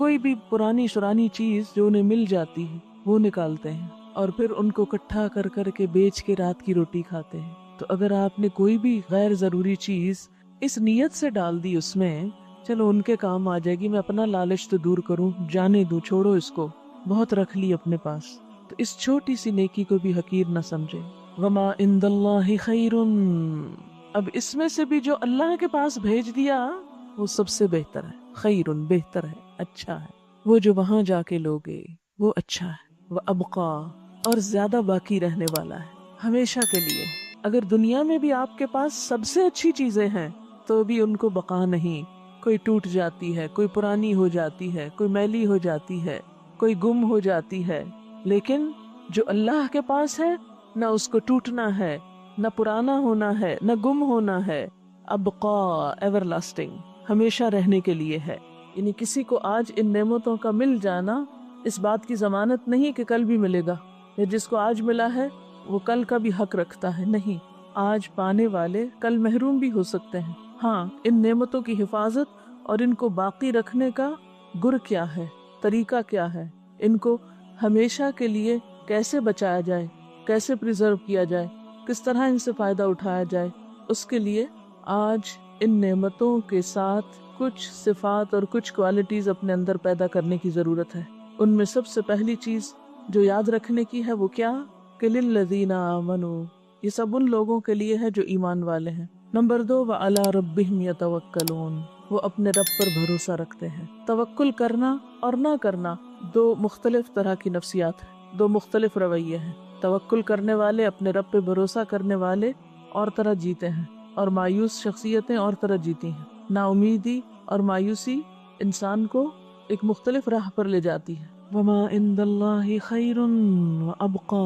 کوئی بھی پرانی شرانی چیز جو انہیں مل جاتی ہے وہ نکالتے ہیں اور پھر ان کو اکٹھا کر کر کے بیچ کے رات کی روٹی کھاتے ہیں۔ تو اگر آپ نے کوئی بھی غیر ضروری چیز اس نیت سے ڈال دی اس میں، چلو ان کے کام آ جائے گی، میں اپنا لالچ تو دور کروں، جانے دوں، چھوڑو اس کو، بہت رکھ لی اپنے پاس، تو اس چھوٹی سی نیکی کو بھی حقیر نہ سمجھے۔ وما عند اللہ خیر، اب اس میں سے بھی جو اللہ کے پاس بھیج دیا وہ سب سے بہتر ہے، خیر، بہتر ہے، اچھا ہے، وہ جو وہاں جا کے لوگے وہ اچھا ہے، وہ ابقا، اور زیادہ باقی رہنے والا ہے، ہمیشہ کے لیے۔ اگر دنیا میں بھی آپ کے پاس سب سے اچھی چیزیں ہیں تو بھی ان کو بقا نہیں، کوئی ٹوٹ جاتی ہے، کوئی پرانی ہو جاتی ہے، کوئی میلی ہو جاتی ہے، کوئی گم ہو جاتی ہے، لیکن جو اللہ کے پاس ہے نہ اس کو ٹوٹنا ہے، نہ پرانا ہونا ہے، نہ گم ہونا ہے، ابقا، ایور لاسٹنگ، ہمیشہ رہنے کے لیے ہے۔ یعنی کسی کو آج ان نعمتوں کا مل جانا اس بات کی ضمانت نہیں کہ کل بھی ملے گا، یا جس کو آج ملا ہے وہ کل کا بھی حق رکھتا ہے، نہیں، آج پانے والے کل محروم بھی ہو سکتے ہیں۔ ہاں، ان نعمتوں کی حفاظت اور ان کو باقی رکھنے کا گر کیا ہے، طریقہ کیا ہے، ان کو ہمیشہ کے لیے کیسے بچایا جائے، کیسے پریزرو کیا جائے، کس طرح ان سے فائدہ اٹھایا جائے، اس کے لیے آج ان نعمتوں کے ساتھ کچھ صفات اور کچھ کوالٹیز اپنے اندر پیدا کرنے کی ضرورت ہے۔ ان میں سب سے پہلی چیز جو یاد رکھنے کی ہے وہ کیا کہ للذین آمنوا، یہ سب ان لوگوں کے لیے ہے جو ایمان والے ہیں۔ نمبر 2، وعلی ربہم یتوکلون، وہ اپنے رب پر بھروسہ رکھتے ہیں۔ توکل کرنا اور نہ کرنا دو مختلف طرح کی نفسیات ہیں، دو مختلف رویے ہیں۔ توکل کرنے والے، اپنے رب پہ بھروسہ کرنے والے اور طرح جیتے ہیں، اور مایوس شخصیتیں اور طرح جیتی ہیں۔ نا امیدی اور مایوسی انسان کو ایک مختلف راہ پر لے جاتی ہے۔ وما عند اللہ خیر وابقا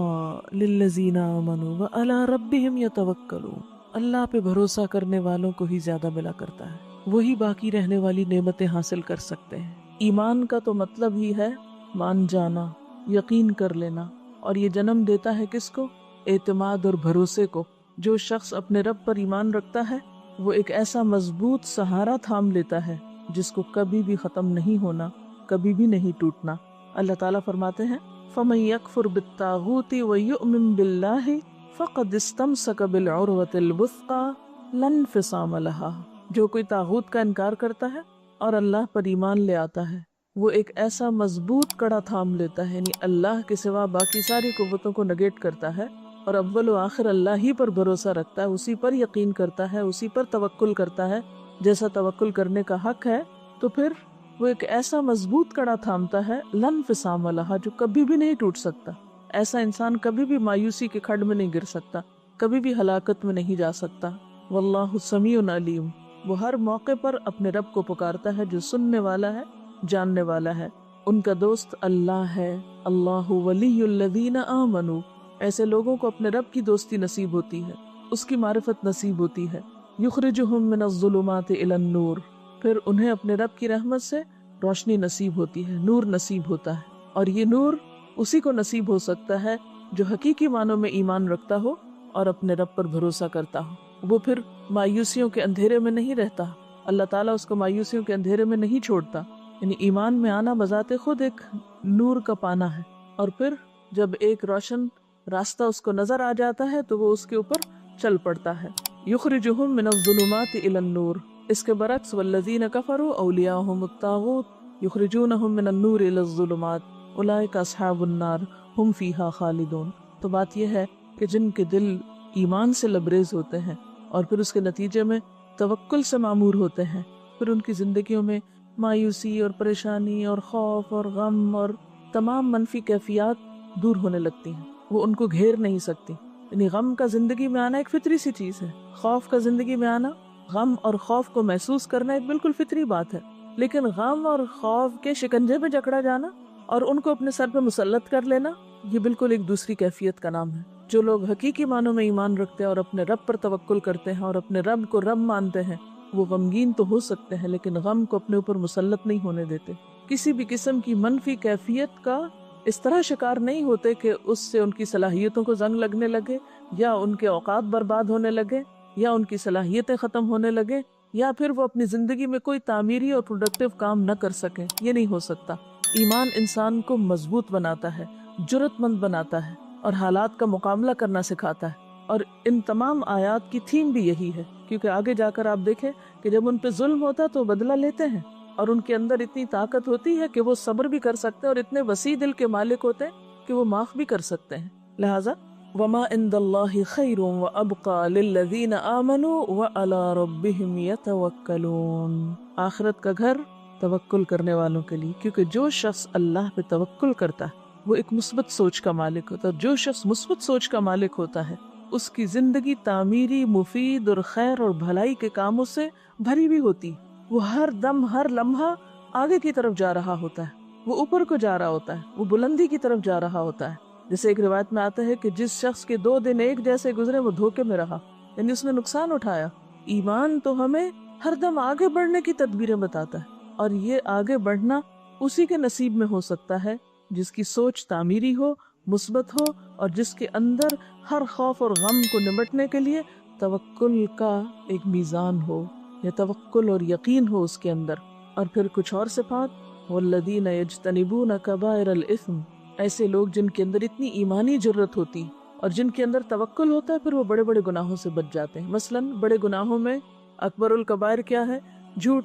للذین آمنوا وعلی ربہم یتوکلون، اللہ پہ بھروسہ کرنے والوں کو ہی زیادہ ملا کرتا ہے، وہی باقی رہنے والی نعمتیں حاصل کر سکتے ہیں۔ ایمان کا تو مطلب ہی ہے مان جانا، یقین کر لینا، اور یہ جنم دیتا ہے کس کو؟ اعتماد اور بھروسے کو۔ جو شخص اپنے رب پر ایمان رکھتا ہے وہ ایک ایسا مضبوط سہارا تھام لیتا ہے جس کو کبھی بھی ختم نہیں ہونا، کبھی بھی نہیں ٹوٹنا۔ اللہ تعالیٰ فرماتے ہیں فَمَن يَكْفُرْ بِالطَّاغُوتِ وَيُؤْمِن بِاللَّهِ فَقَدِ اسْتَمْسَكَ بِالْعُرْوَةِ الْوُثْقَى لَا انفصام لَهَا، جو کوئی طاغوت کا انکار کرتا ہے اور اللہ پر ایمان لے آتا ہے وہ ایک ایسا مضبوط کڑا تھام لیتا ہے، یعنی اللہ کے سوا باقی ساری قوتوں کو نگیٹ کرتا ہے اور اول و آخر اللہ ہی پر بھروسہ رکھتا ہے، اسی پر یقین کرتا ہے، اسی پر توکل کرتا ہے جیسا توکل کرنے کا حق ہے، تو پھر وہ ایک ایسا مضبوط کڑا تھامتا ہے لا انفصام لہا، جو کبھی بھی نہیں ٹوٹ سکتا۔ ایسا انسان کبھی بھی مایوسی کے کھڈ میں نہیں گر سکتا، کبھی بھی ہلاکت میں نہیں جا سکتا۔ واللہ سمیع علیم، وہ ہر موقع پر اپنے رب کو پکارتا ہے جو سننے والا ہے، جاننے والا ہے۔ ان کا دوست اللہ ہے، اللہ ولی الذین آمنوا، ایسے لوگوں کو اپنے رب کی دوستی نصیب ہوتی ہے، اس کی معرفت نصیب ہوتی ہے۔ یخرجہم من الظلمات الی النور، پھر انہیں اپنے رب کی رحمت سے روشنی نصیب ہوتی ہے، نور نصیب ہوتا ہے، اور یہ نور اسی کو نصیب ہو سکتا ہے جو حقیقی معنوں میں ایمان رکھتا ہو اور اپنے رب پر بھروسہ کرتا ہو۔ وہ پھر مایوسیوں کے اندھیرے میں نہیں رہتا، اللہ تعالیٰ اس کو مایوسیوں کے اندھیرے میں نہیں چھوڑتا۔ یعنی ایمان میں آنا بذات خود ایک نور کا پانا ہے، اور پھر جب ایک روشن راستہ اس کو نظر آ جاتا ہے تو وہ اس کے اوپر چل پڑتا ہے۔ یخرجہم من الظلمات الی النور، اس کے برعکس والذین کفروا اولیاءہم الطاغوت یخرجونہم من النور الی الظلمات اولئک اصحاب النار ہم فیہا خالدون۔ تو بات یہ ہے کہ جن کے دل ایمان سے لبریز ہوتے ہیں اور پھر اس کے نتیجے میں توکل سے معمور ہوتے ہیں، پھر ان کی زندگیوں میں مایوسی اور پریشانی اور خوف اور غم اور تمام منفی کیفیات دور ہونے لگتی ہیں، وہ ان کو گھیر نہیں سکتی۔ یعنی غم کا زندگی میں آنا ایک فطری سی چیز ہے، خوف کا زندگی میں آنا، غم اور خوف کو محسوس کرنا ایک بالکل فطری بات ہے، لیکن غم اور خوف کے شکنجے میں جکڑا جانا اور ان کو اپنے سر پہ مسلط کر لینا، یہ بالکل ایک دوسری کیفیت کا نام ہے۔ جو لوگ حقیقی معنوں میں ایمان رکھتے ہیں اور اپنے رب پر توکل کرتے ہیں اور اپنے رب کو رب مانتے ہیں، وہ غمگین تو ہو سکتے ہیں لیکن غم کو اپنے اوپر مسلط نہیں ہونے دیتے، کسی بھی قسم کی منفی کیفیت کا اس طرح شکار نہیں ہوتے کہ اس سے ان کی صلاحیتوں کو زنگ لگنے لگے، یا ان کے اوقات برباد ہونے لگے، یا ان کی صلاحیتیں ختم ہونے لگے، یا پھر وہ اپنی زندگی میں کوئی تعمیری اور پروڈکٹیو کام نہ کر سکیں، یہ نہیں ہو سکتا۔ ایمان انسان کو مضبوط بناتا ہے، جرأت مند بناتا ہے اور حالات کا مقابلہ کرنا سکھاتا ہے۔ اور ان تمام آیات کی تھیم بھی یہی ہے، کیونکہ آگے جا کر آپ دیکھیں کہ جب ان پہ ظلم ہوتا تو بدلہ لیتے ہیں، اور ان کے اندر اتنی طاقت ہوتی ہے کہ وہ صبر بھی کر سکتے ہیں، اور اتنے وسیع دل کے مالک ہوتے ہیں کہ وہ معاف بھی کر سکتے ہیں۔ لہٰذا وما عند اللہ خیر وابقى للذین آمنوا وعلی ربهم یتوکلون، آخرت کا گھر توکل کرنے والوں کے لیے، کیونکہ جو شخص اللہ پہ توکل کرتا ہے وہ ایک مثبت سوچ کا مالک ہوتا ہے، اور جو شخص مثبت سوچ کا مالک ہوتا ہے اس کی زندگی تعمیری، مفید اور خیر اور بھلائی کے کاموں سے بھری بھی ہوتی، وہ ہر دم ہر لمحہ آگے کی طرف جا رہا ہوتا ہے، وہ اوپر کو جا رہا ہوتا ہے، وہ بلندی کی طرف جا رہا ہوتا ہے۔ جیسے ایک روایت میں آتا ہے کہ جس شخص کے 2 دن ایک جیسے گزرے وہ دھوکے میں رہا، یعنی اس نے نقصان اٹھایا۔ ایمان تو ہمیں ہر دم آگے بڑھنے کی تدبیریں بتاتا ہے، اور یہ آگے بڑھنا اسی کے نصیب میں ہو سکتا ہے جس کی سوچ تعمیری ہو، مثبت ہو، اور جس کے اندر ہر خوف اور غم کو نمٹنے کے لیے توکل کا ایک میزان ہو، یا توکل اور یقین ہو اس کے اندر۔ اور پھر کچھ اور صفات، والذین یجتنبون کبائر الاثم، ایسے لوگ جن کے اندر اتنی ایمانی جرت ہوتی اور جن کے اندر توکل ہوتا ہے، پھر وہ بڑے بڑے گناہوں سے بچ جاتے ہیں۔ مثلاً بڑے گناہوں میں اکبر الکبائر کیا ہے؟ جھوٹ۔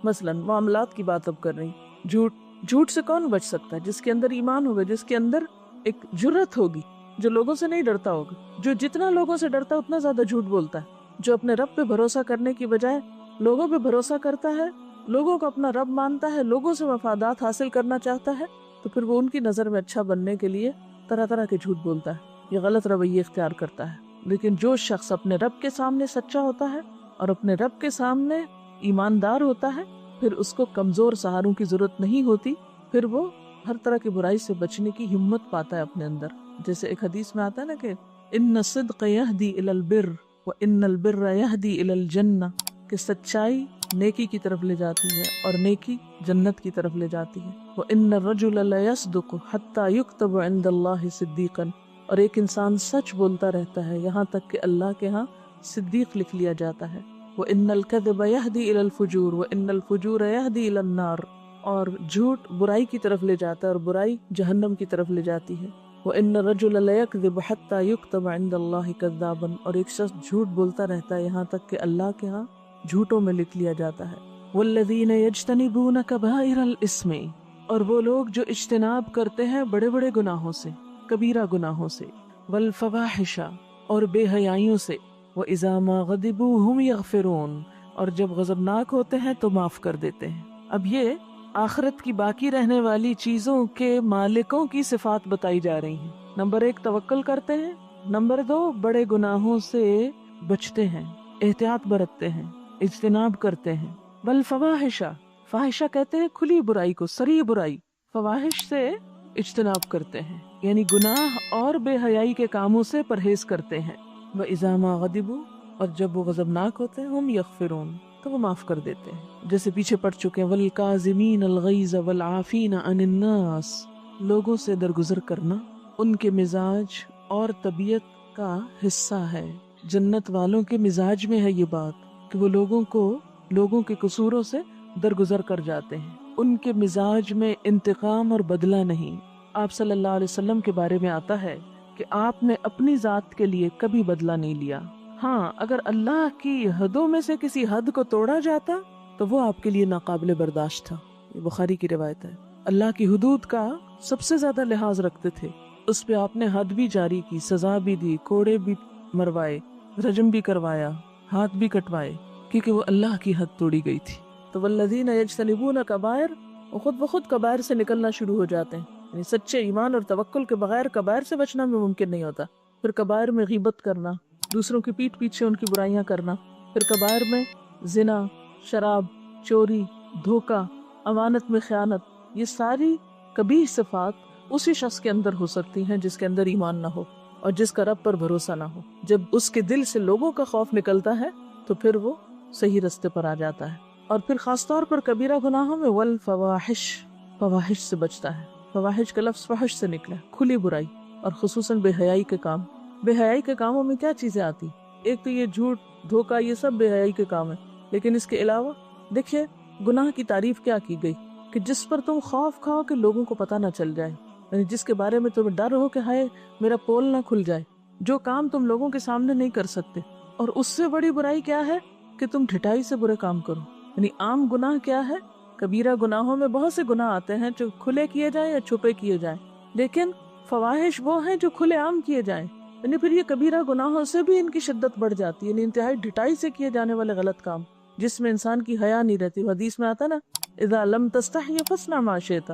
مثلاً معاملات کی بات اب کر رہی، جھوٹ سے کون بچ سکتا ہے؟ جس کے اندر ایمان ہوگا، جس کے اندر ایک جرت ہوگی، جو لوگوں سے نہیں ڈرتا ہوگا، جو جتنا لوگوں سے ڈرتا ہے اتنا زیادہ جھوٹ بولتا ہے، جو اپنے رب پہ بھروسہ کرنے کی بجائے لوگوں پہ بھروسہ کرتا ہے، لوگوں کو اپنا رب مانتا ہے، لوگوں سے مفادات حاصل کرنا چاہتا ہے، تو پھر وہ ان کی نظر میں اچھا بننے کے لیے طرح طرح کے جھوٹ بولتا ہے، یہ غلط رویے اختیار کرتا ہے۔ لیکن جو شخص اپنے رب کے سامنے سچا ہوتا ہے اور اپنے رب کے سامنے ایماندار ہوتا ہے، پھر اس کو کمزور سہاروں کی ضرورت نہیں ہوتی، پھر وہ ہر طرح کی برائی سے بچنے کی ہمت پاتا ہے اپنے اندر۔ جیسے ایک حدیث میں آتا ہے نا کہ ان الصدق یہدی الی البر وان البر یہدی الی الجنہ، کہ سچائی نیکی کی طرف لے جاتی ہے اور نیکی جنت کی طرف لے جاتی ہے۔ وان الرجل لیصدق حتی یکتب عند اللہ صدیقا، اور ایک انسان سچ بولتا رہتا ہے یہاں تک کہ اللہ کے ہاں صدیق لکھ لیا جاتا ہے۔ وان الکذب یہدی الی الفجور وان الفجور یہدی الی النار، اور جھوٹ برائی کی طرف لے جاتا ہے اور برائی جہنم کی طرف لے جاتی ہے۔ وَإِنَّ الرَّجُلَ لَيَكْذِبُ حَتَّى يُكْتَبَ عِندَ اللَّهِ كَذَّابًا، اور ایک شخص جھوٹ بولتا رہتا ہے یہاں تک کہ اللہ کے ہاں جھوٹوں میں لکھ لیا جاتا ہے۔ وَالَّذِينَ يَجْتَنِبُونَ كَبَائِرَ الْإِثْمِ، اور وہ لوگ جو اجتناب کرتے ہیں بڑے بڑے گناہوں سے، کبیرہ گناہوں سے، وَالْفَوَاحِشَ، اور بے حیائیوں سے، وَإِذَا مَا غَضِبُوا هُمْ يَغْفِرُونَ، اور جب غضبناک ہوتے ہیں تو معاف کر دیتے ہیں۔ اب یہ آخرت کی باقی رہنے والی چیزوں کے مالکوں کی صفات بتائی جا رہی ہیں۔ نمبر 1 توکل کرتے ہیں، نمبر 2 بڑے گناہوں سے بچتے ہیں، احتیاط برتتے ہیں، اجتناب کرتے ہیں۔ والفواحش، فاحشہ کہتے ہیں کھلی برائی کو، صریح برائی، فواحش سے اجتناب کرتے ہیں، یعنی گناہ اور بے حیائی کے کاموں سے پرہیز کرتے ہیں۔ وَإِذَا مَا غَضِبُوا، اور جب وہ غضبناک ہوتے ہیں، ہم یغفرون، تو وہ معاف کر دیتے ہیں، جیسے پیچھے پڑھ چکے ہیں، وَالْكَاظِمِينَ الْغَيْظَ وَالْعَافِينَ عَنِ النَّاسِ، لوگوں سے درگزر کرنا ان کے مزاج اور طبیعت کا حصہ ہے۔ جنت والوں کے مزاج میں ہے یہ بات کہ وہ لوگوں کے قصوروں سے درگزر کر جاتے ہیں، ان کے مزاج میں انتقام اور بدلہ نہیں۔ آپ صلی اللہ علیہ وسلم کے بارے میں آتا ہے کہ آپ نے اپنی ذات کے لیے کبھی بدلہ نہیں لیا۔ ہاں، اگر اللہ کی حدوں میں سے کسی حد کو توڑا جاتا تو وہ آپ کے لیے ناقابل برداشت تھا، یہ بخاری کی روایت ہے۔ اللہ کی حدود کا سب سے زیادہ لحاظ رکھتے تھے، اس پہ آپ نے حد بھی جاری کی، سزا بھی دی، کوڑے بھی مروائے، رجم بھی کروایا، ہاتھ بھی کٹوائے، کیونکہ وہ اللہ کی حد توڑی گئی تھی۔ تو والذین یجتنبون کبائر، وہ خود بخود کبائر سے نکلنا شروع ہو جاتے ہیں، یعنی سچے ایمان اور توکل کے بغیر کبائر سے بچنا بھی ممکن نہیں ہوتا۔ پھر کبائر میں غیبت کرنا، دوسروں کی پیٹھ پیچھے ان کی برائیاں کرنا، پھر کبائر میں زنا، شراب، چوری، دھوکہ، امانت میں خیانت، یہ ساری کبیح صفات اسی شخص کے اندر ہو سکتی ہیں جس کے اندر ایمان نہ ہو اور جس کا رب پر بھروسہ نہ ہو۔ جب اس کے دل سے لوگوں کا خوف نکلتا ہے تو پھر وہ صحیح رستے پر آ جاتا ہے۔ اور پھر خاص طور پر کبیرہ گناہوں میں والفواحش، فواحش سے بچتا ہے۔ فواحش کا لفظ فحش سے نکلا، کھلی برائی، اور خصوصاً بے حیائی کے کام۔ بے حیائی کے کاموں میں کیا چیزیں آتی؟ ایک تو یہ جھوٹ، دھوکہ، یہ سب بے حیائی کے کام ہیں، لیکن اس کے علاوہ دیکھیے گناہ کی تعریف کیا کی گئی کہ جس پر تم خوف کھاؤ کہ لوگوں کو پتہ نہ چل جائے، یعنی جس کے بارے میں تمہیں ڈر ہو کہ ہائے میرا پول نہ کھل جائے، جو کام تم لوگوں کے سامنے نہیں کر سکتے۔ اور اس سے بڑی برائی کیا ہے کہ تم ڈھٹائی سے برے کام کرو۔ یعنی عام گناہ کیا ہے؟ کبیرہ گناہوں میں بہت سے گناہ آتے ہیں جو کھلے کیے جائیں یا چھپے کیے جائیں، لیکن فواحش وہ ہیں جو کھلے عام کیے جائیں۔ یعنی پھر یہ کبیرہ گناہوں سے بھی ان کی شدت بڑھ جاتی ہے، یعنی انتہائی ڈھٹائی سے کیے جانے والے غلط کام جس میں انسان کی حیا نہیں رہتی۔ حدیث میں آتا نا اذا لم تستحی فاصنع ما شئت،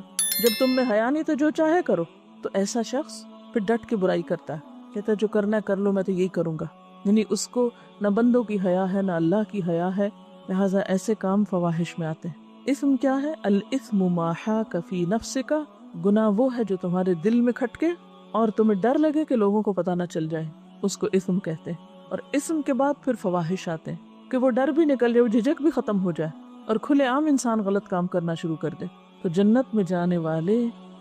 جب تم میں حیا نہیں تو جو چاہے کرو۔ تو ایسا شخص پھر ڈٹ کے برائی کرتا ہے، کہتا ہے جو کرنا ہے کر لو، میں تو یہی کروں گا۔ یعنی اس کو نہ بندوں کی حیا ہے نہ اللہ کی حیا ہے، لہٰذا ایسے کام فواحش میں آتے ہیں۔ اسم کیا ہے؟ الاثم ما حاک فی نفسک، گناہ وہ ہے جو تمہارے دل میں کھٹکے اور تمہیں ڈر لگے کہ لوگوں کو پتہ نہ چل جائے، اس کو اسم کہتے ہیں۔ اور اسم کے بعد پھر فواحش آتے ہیں کہ وہ ڈر بھی نکل جائے، وہ جھجک بھی ختم ہو جائے اور کھلے عام انسان غلط کام کرنا شروع کر دے۔ تو جنت میں جانے والے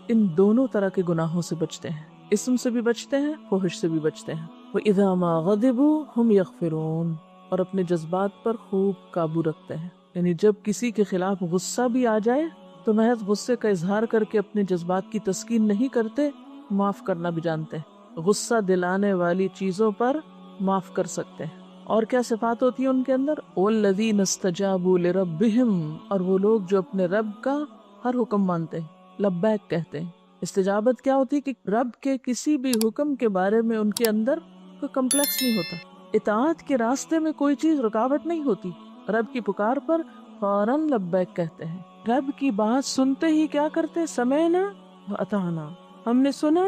ان دونوں طرح کے گناہوں سے بچتے ہیں، اسم سے بھی بچتے ہیں، فحش سے بھی بچتے ہیں۔ وَإِذَا مَا غَضِبُوا هُمْ يَغْفِرُونَ، اور اپنے جذبات پر خوب قابو رکھتے ہیں۔ یعنی جب کسی کے خلاف غصہ بھی آ جائے تو محض غصے کا اظہار کر کے اپنے جذبات کی تسکین نہیں کرتے، معاف کرنا بھی جانتے ہیں۔ غصہ دلانے والی چیزوں پر معاف کر سکتے ہیں۔ اور کیا صفات ہوتی ہیں ان کے اندر؟ وَالَّذِينَ اسْتَجَابُوا لِرَبِّهِمْ، اور وہ لوگ جو اپنے رب کا ہر حکم مانتے ہیں، لبیک کہتے ہیں۔ استجابت کیا ہوتی ہے کہ رب کے کسی بھی حکم کے بارے میں ان کے اندر کوئی کمپلیکس نہیں ہوتا، اطاعت کے راستے میں کوئی چیز رکاوٹ نہیں ہوتی، رب کی پکار پر فوراً لبیک کہتے ہیں۔ رب کی بات سنتے ہی کیا کرتے؟ سمعنا وأطعنا، ہم نے سنا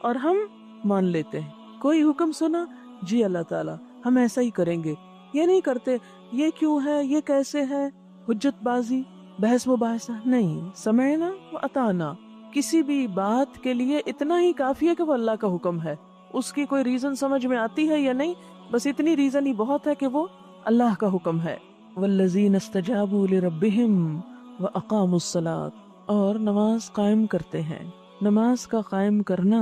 اور ہم مان لیتے ہیں۔ کوئی حکم سنا، جی اللہ تعالیٰ ہم ایسا ہی کریں گے، یہ نہیں کرتے یہ کیوں ہے، یہ کیسے ہے، حجت بازی، بحث مباحثہ نہیں۔ سمعنا وأطعنا، کسی بھی بات کے لیے اتنا ہی کافی ہے کہ وہ اللہ کا حکم ہے، اس کی کوئی ریزن سمجھ میں آتی ہے یا نہیں، بس اتنی ریزن ہی بہت ہے کہ وہ اللہ کا حکم ہے۔ والذین استجابوا لربہم واقاموا الصلاۃ، اور نماز قائم کرتے ہیں۔ نماز کا قائم کرنا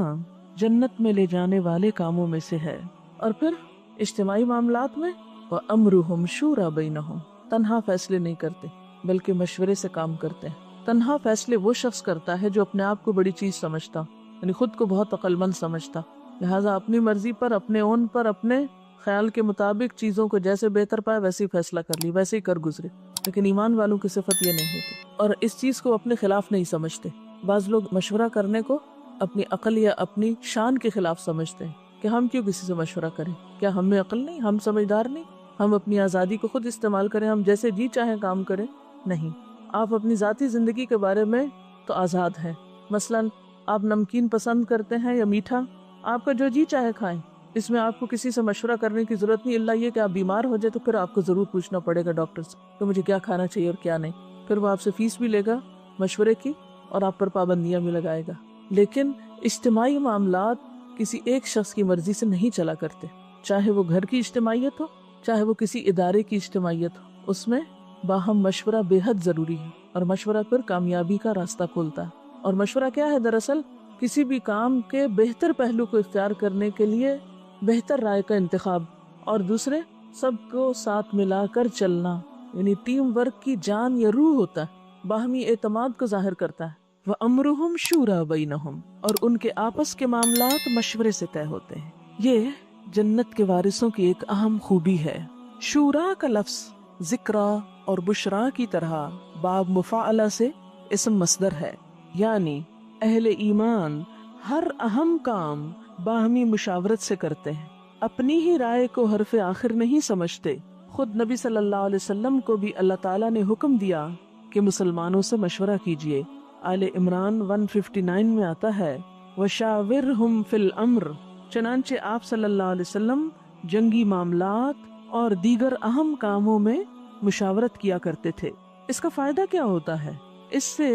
جنت میں لے جانے والے کاموں میں سے ہے۔ اور پھر اجتماعی معاملات میں وامرہم شورى بینہم، تنہا فیصلے نہیں کرتے بلکہ مشورے سے کام کرتے ہیں۔ تنہا فیصلے وہ شخص کرتا ہے جو اپنے آپ کو بڑی چیز سمجھتا، یعنی خود کو بہت عقل مند سمجھتا، لہٰذا اپنی مرضی پر، اپنے اون پر، اپنے خیال کے مطابق چیزوں کو جیسے بہتر پائے ویسے ہی فیصلہ کر لی، ویسے ہی کر گزرے۔ لیکن ایمان والوں کی صفت یہ نہیں ہوتی، اور اس چیز کو اپنے خلاف نہیں سمجھتے۔ بعض لوگ مشورہ کرنے کو اپنی عقل یا اپنی شان کے خلاف سمجھتے ہیں کہ ہم کیوں کسی سے مشورہ کریں، کیا ہم میں عقل نہیں، ہم سمجھدار نہیں، ہم اپنی آزادی کو خود استعمال کریں، ہم جیسے جی چاہیں کام کریں۔ نہیں، آپ اپنی ذاتی زندگی کے بارے میں تو آزاد ہیں۔ مثلاً آپ نمکین پسند کرتے ہیں یا میٹھا، آپ کا جو جی چاہے کھائیں، اس میں آپ کو کسی سے مشورہ کرنے کی ضرورت نہیں، اللہ یہ کہ آپ بیمار ہو جائے تو پھر آپ کو ضرور پوچھنا پڑے گا ڈاکٹر سے کہ مجھے کیا کھانا چاہیے اور کیا نہیں، پھر وہ آپ سے فیس بھی لے گا مشورے کی اور آپ پر پابندیاں بھی لگائے گا۔ لیکن اجتماعی معاملات کسی ایک شخص کی مرضی سے نہیں چلا کرتے، چاہے وہ گھر کی اجتماعیت ہو، چاہے وہ کسی ادارے کی اجتماعیت ہو، اس میں باہم مشورہ بے حد ضروری ہے، اور مشورہ پھر کامیابی کا راستہ کھولتا ہے۔ اور مشورہ کیا ہے؟ دراصل کسی بھی کام کے بہتر پہلو کو اختیار کرنے کے لیے بہتر رائے کا انتخاب، اور دوسرے سب کو ساتھ ملا کر چلنا، یعنی ٹیم ورک کی جان یا روح ہوتا ہے، باہمی اعتماد کو ظاہر کرتا ہے۔ وَأَمْرُهُمْ شُورَى بَيْنَهُمْ، اور ان کے آپس کے معاملات مشورے سے طے ہوتے ہیں۔ یہ جنت کے وارثوں کی ایک اہم خوبی ہے۔ شورا کا لفظ ذکرا اور بشرا کی طرح باب مفاعلہ سے اسم مصدر ہے، یعنی اہل ایمان ہر اہم کام باہمی مشاورت سے کرتے ہیں، اپنی ہی رائے کو حرف آخر نہیں سمجھتے۔ خود نبی صلی اللہ علیہ وسلم کو بھی اللہ تعالیٰ نے حکم دیا کہ مسلمانوں سے مشورہ کیجیے۔ آل عمران 159 میں آتا ہے وَشَاوِرْهُمْ فِي الْأَمْرِ، چنانچہ آپ صلی اللہ علیہ وسلم جنگی معاملات اور دیگر اہم کاموں میں مشاورت کیا کرتے تھے۔ اس کا فائدہ کیا ہوتا ہے؟ اس سے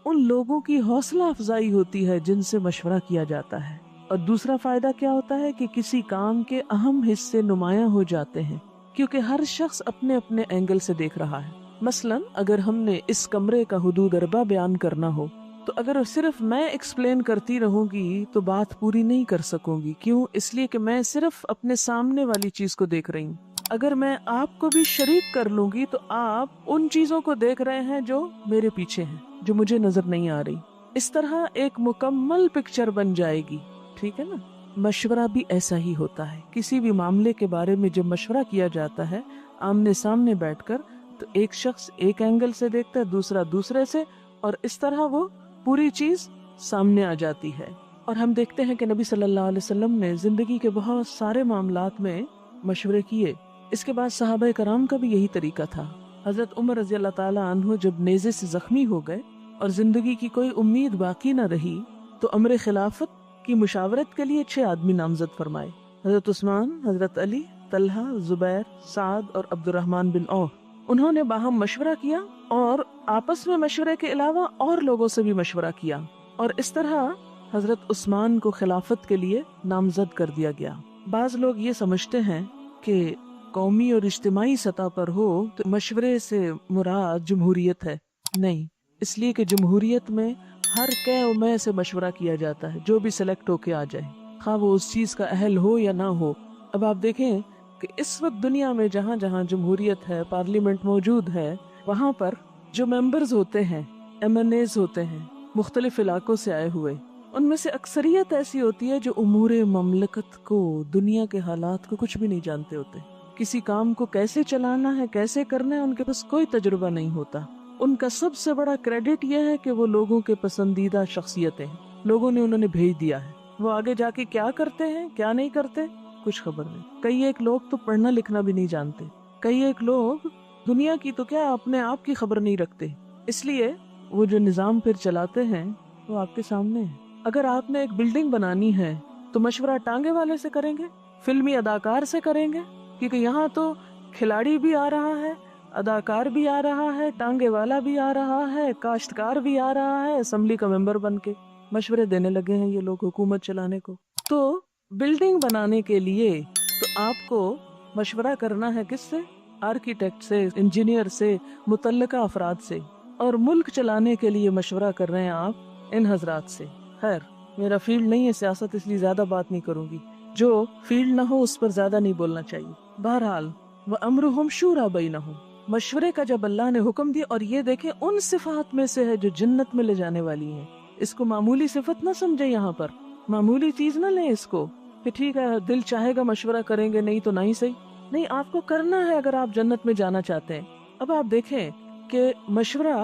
ان لوگوں کی حوصلہ افزائی ہوتی ہے جن سے مشورہ کیا جاتا ہے، اور دوسرا فائدہ کیا ہوتا ہے کہ کسی کام کے اہم حصے نمایاں ہو جاتے ہیں، کیونکہ ہر شخص اپنے اپنے اینگل سے دیکھ رہا ہے۔ مثلاً اگر ہم نے اس کمرے کا حدود اربع بیان کرنا ہو تو اگر صرف میں ایکسپلین کرتی رہوں گی تو بات پوری نہیں کر سکوں گی۔ کیوں؟ اس لیے کہ میں صرف اپنے سامنے والی چیز کو دیکھ رہی ہوں، اگر میں آپ کو بھی شریک کر لوں گی تو آپ ان چیزوں کو دیکھ رہے ہیں جو میرے پیچھے ہیں، جو مجھے نظر نہیں آ رہی. اس طرح ایک مکمل پکچر بن جائے گی. ٹھیک ہے نا؟ مشورہ بھی ایسا ہی ہوتا ہے. کسی بھی معاملے کے بارے میں جب مشورہ کیا جاتا ہے آمنے سامنے بیٹھ کر، تو ایک شخص ایک اینگل سے دیکھتا ہے، دوسرا دوسرے سے، اور اس طرح وہ پوری چیز سامنے آ جاتی ہے. اور ہم دیکھتے ہیں کہ نبی صلی اللہ علیہ وسلم نے زندگی کے بہت سارے معاملات میں مشورے کیے. اس کے بعد صحابہ کرام کا بھی یہی طریقہ تھا. حضرت عمر رضی اللہ تعالی عنہ جب نیزے سے زخمی ہو گئے اور زندگی کی کوئی امید باقی نہ رہی، تو امر خلافت کی مشاورت کے لیے 6 آدمی نامزد فرمائے. حضرت عثمان، حضرت علی، طلحہ، زبیر، سعد اور عبد الرحمن بن عوف. انہوں نے باہم مشورہ کیا اور آپس میں مشورے کے علاوہ اور لوگوں سے بھی مشورہ کیا، اور اس طرح حضرت عثمان کو خلافت کے لیے نامزد کر دیا گیا. بعض لوگ یہ سمجھتے ہیں کہ قومی اور اجتماعی سطح پر ہو تو مشورے سے مراد جمہوریت ہے. نہیں، اس لیے کہ جمہوریت میں ہر کہ و میں سے مشورہ کیا جاتا ہے، جو بھی سلیکٹ ہو کے آ جائے، خواہ وہ اس چیز کا اہل ہو یا نہ ہو. اب آپ دیکھیں کہ اس وقت دنیا میں جہاں جہاں جمہوریت ہے، پارلیمنٹ موجود ہے، وہاں پر جو ممبرز ہوتے ہیں، MNAs ہوتے ہیں، مختلف علاقوں سے آئے ہوئے، ان میں سے اکثریت ایسی ہوتی ہے جو امور مملکت کو، دنیا کے حالات کو کچھ بھی نہیں جانتے ہوتے. کسی کام کو کیسے چلانا ہے، کیسے کرنا ہے، ان کے پاس کوئی تجربہ نہیں ہوتا. ان کا سب سے بڑا کریڈٹ یہ ہے کہ وہ لوگوں کے پسندیدہ شخصیتیں ہیں، لوگوں نے انہوں نے بھیج دیا ہے. وہ آگے جا کے کیا کرتے ہیں، کیا نہیں کرتے، کچھ خبر نہیں. کئی ایک لوگ تو پڑھنا لکھنا بھی نہیں جانتے، کئی ایک لوگ دنیا کی تو کیا اپنے آپ کی خبر نہیں رکھتے. اس لیے وہ جو نظام پھر چلاتے ہیں وہ آپ کے سامنے ہے. اگر آپ نے ایک بلڈنگ بنانی ہے تو مشورہ ٹانگے والے سے کریں گے، فلمی اداکار سے کریں گے، کیونکہ یہاں تو کھلاڑی بھی آ رہا ہے، اداکار بھی آ رہا ہے، ٹانگے والا بھی آ رہا ہے، کاشتکار بھی آ رہا ہے، اسمبلی کا ممبر بن کے مشورے دینے لگے ہیں یہ لوگ حکومت چلانے کو. تو بلڈنگ بنانے کے لیے تو آپ کو مشورہ کرنا ہے کس سے؟ آرکیٹیکٹ سے، انجینئر سے، متعلقہ افراد سے. اور ملک چلانے کے لیے مشورہ کر رہے ہیں آپ ان حضرات سے. خیر، میرا فیلڈ نہیں ہے سیاست، اس لیے زیادہ بات نہیں کروں گی. جو فیلڈ نہ ہو اس پر زیادہ نہیں بولنا چاہیے. بہرحال وَأَمْرُهُمْ شُورَى بَيْنَهُمْ، مشورے کا جب اللہ نے حکم دیا، اور یہ دیکھیں ان صفات میں سے ہے جو جنت میں لے جانے والی ہیں. اس کو معمولی صفت نہ سمجھے، یہاں پر معمولی چیز نہ لیں اس کو کہ ٹھیک ہے دل چاہے گا مشورہ کریں گے، نہیں تو نہیں صحیح. نہیں، آپ کو کرنا ہے اگر آپ جنت میں جانا چاہتے ہیں. اب آپ دیکھیں کہ مشورہ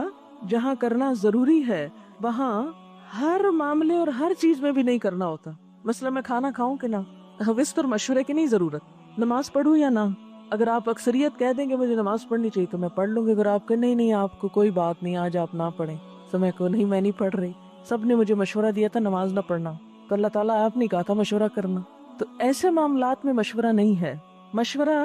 جہاں کرنا ضروری ہے وہاں ہر معاملے اور ہر چیز میں بھی نہیں کرنا ہوتا. مثلا میں کھانا کھاؤں کہ نہ، اس پر مشورے کی نہیں ضرورت. نماز پڑھوں یا نہ، اگر آپ اکثریت کہہ دیں گے مجھے نماز پڑھنی چاہیے تو میں پڑھ لوں گی. اگر آپ کہ نہیں آپ کو کوئی بات نہیں، آج آپ نہ پڑھیں، تو میں کو نہیں، میں نہیں پڑھ رہی، سب نے مجھے مشورہ دیا تھا نماز نہ پڑھنا، تو اللہ تعالیٰ آپ نہیں کہا تھا مشورہ کرنا. تو ایسے معاملات میں مشورہ نہیں ہے. مشورہ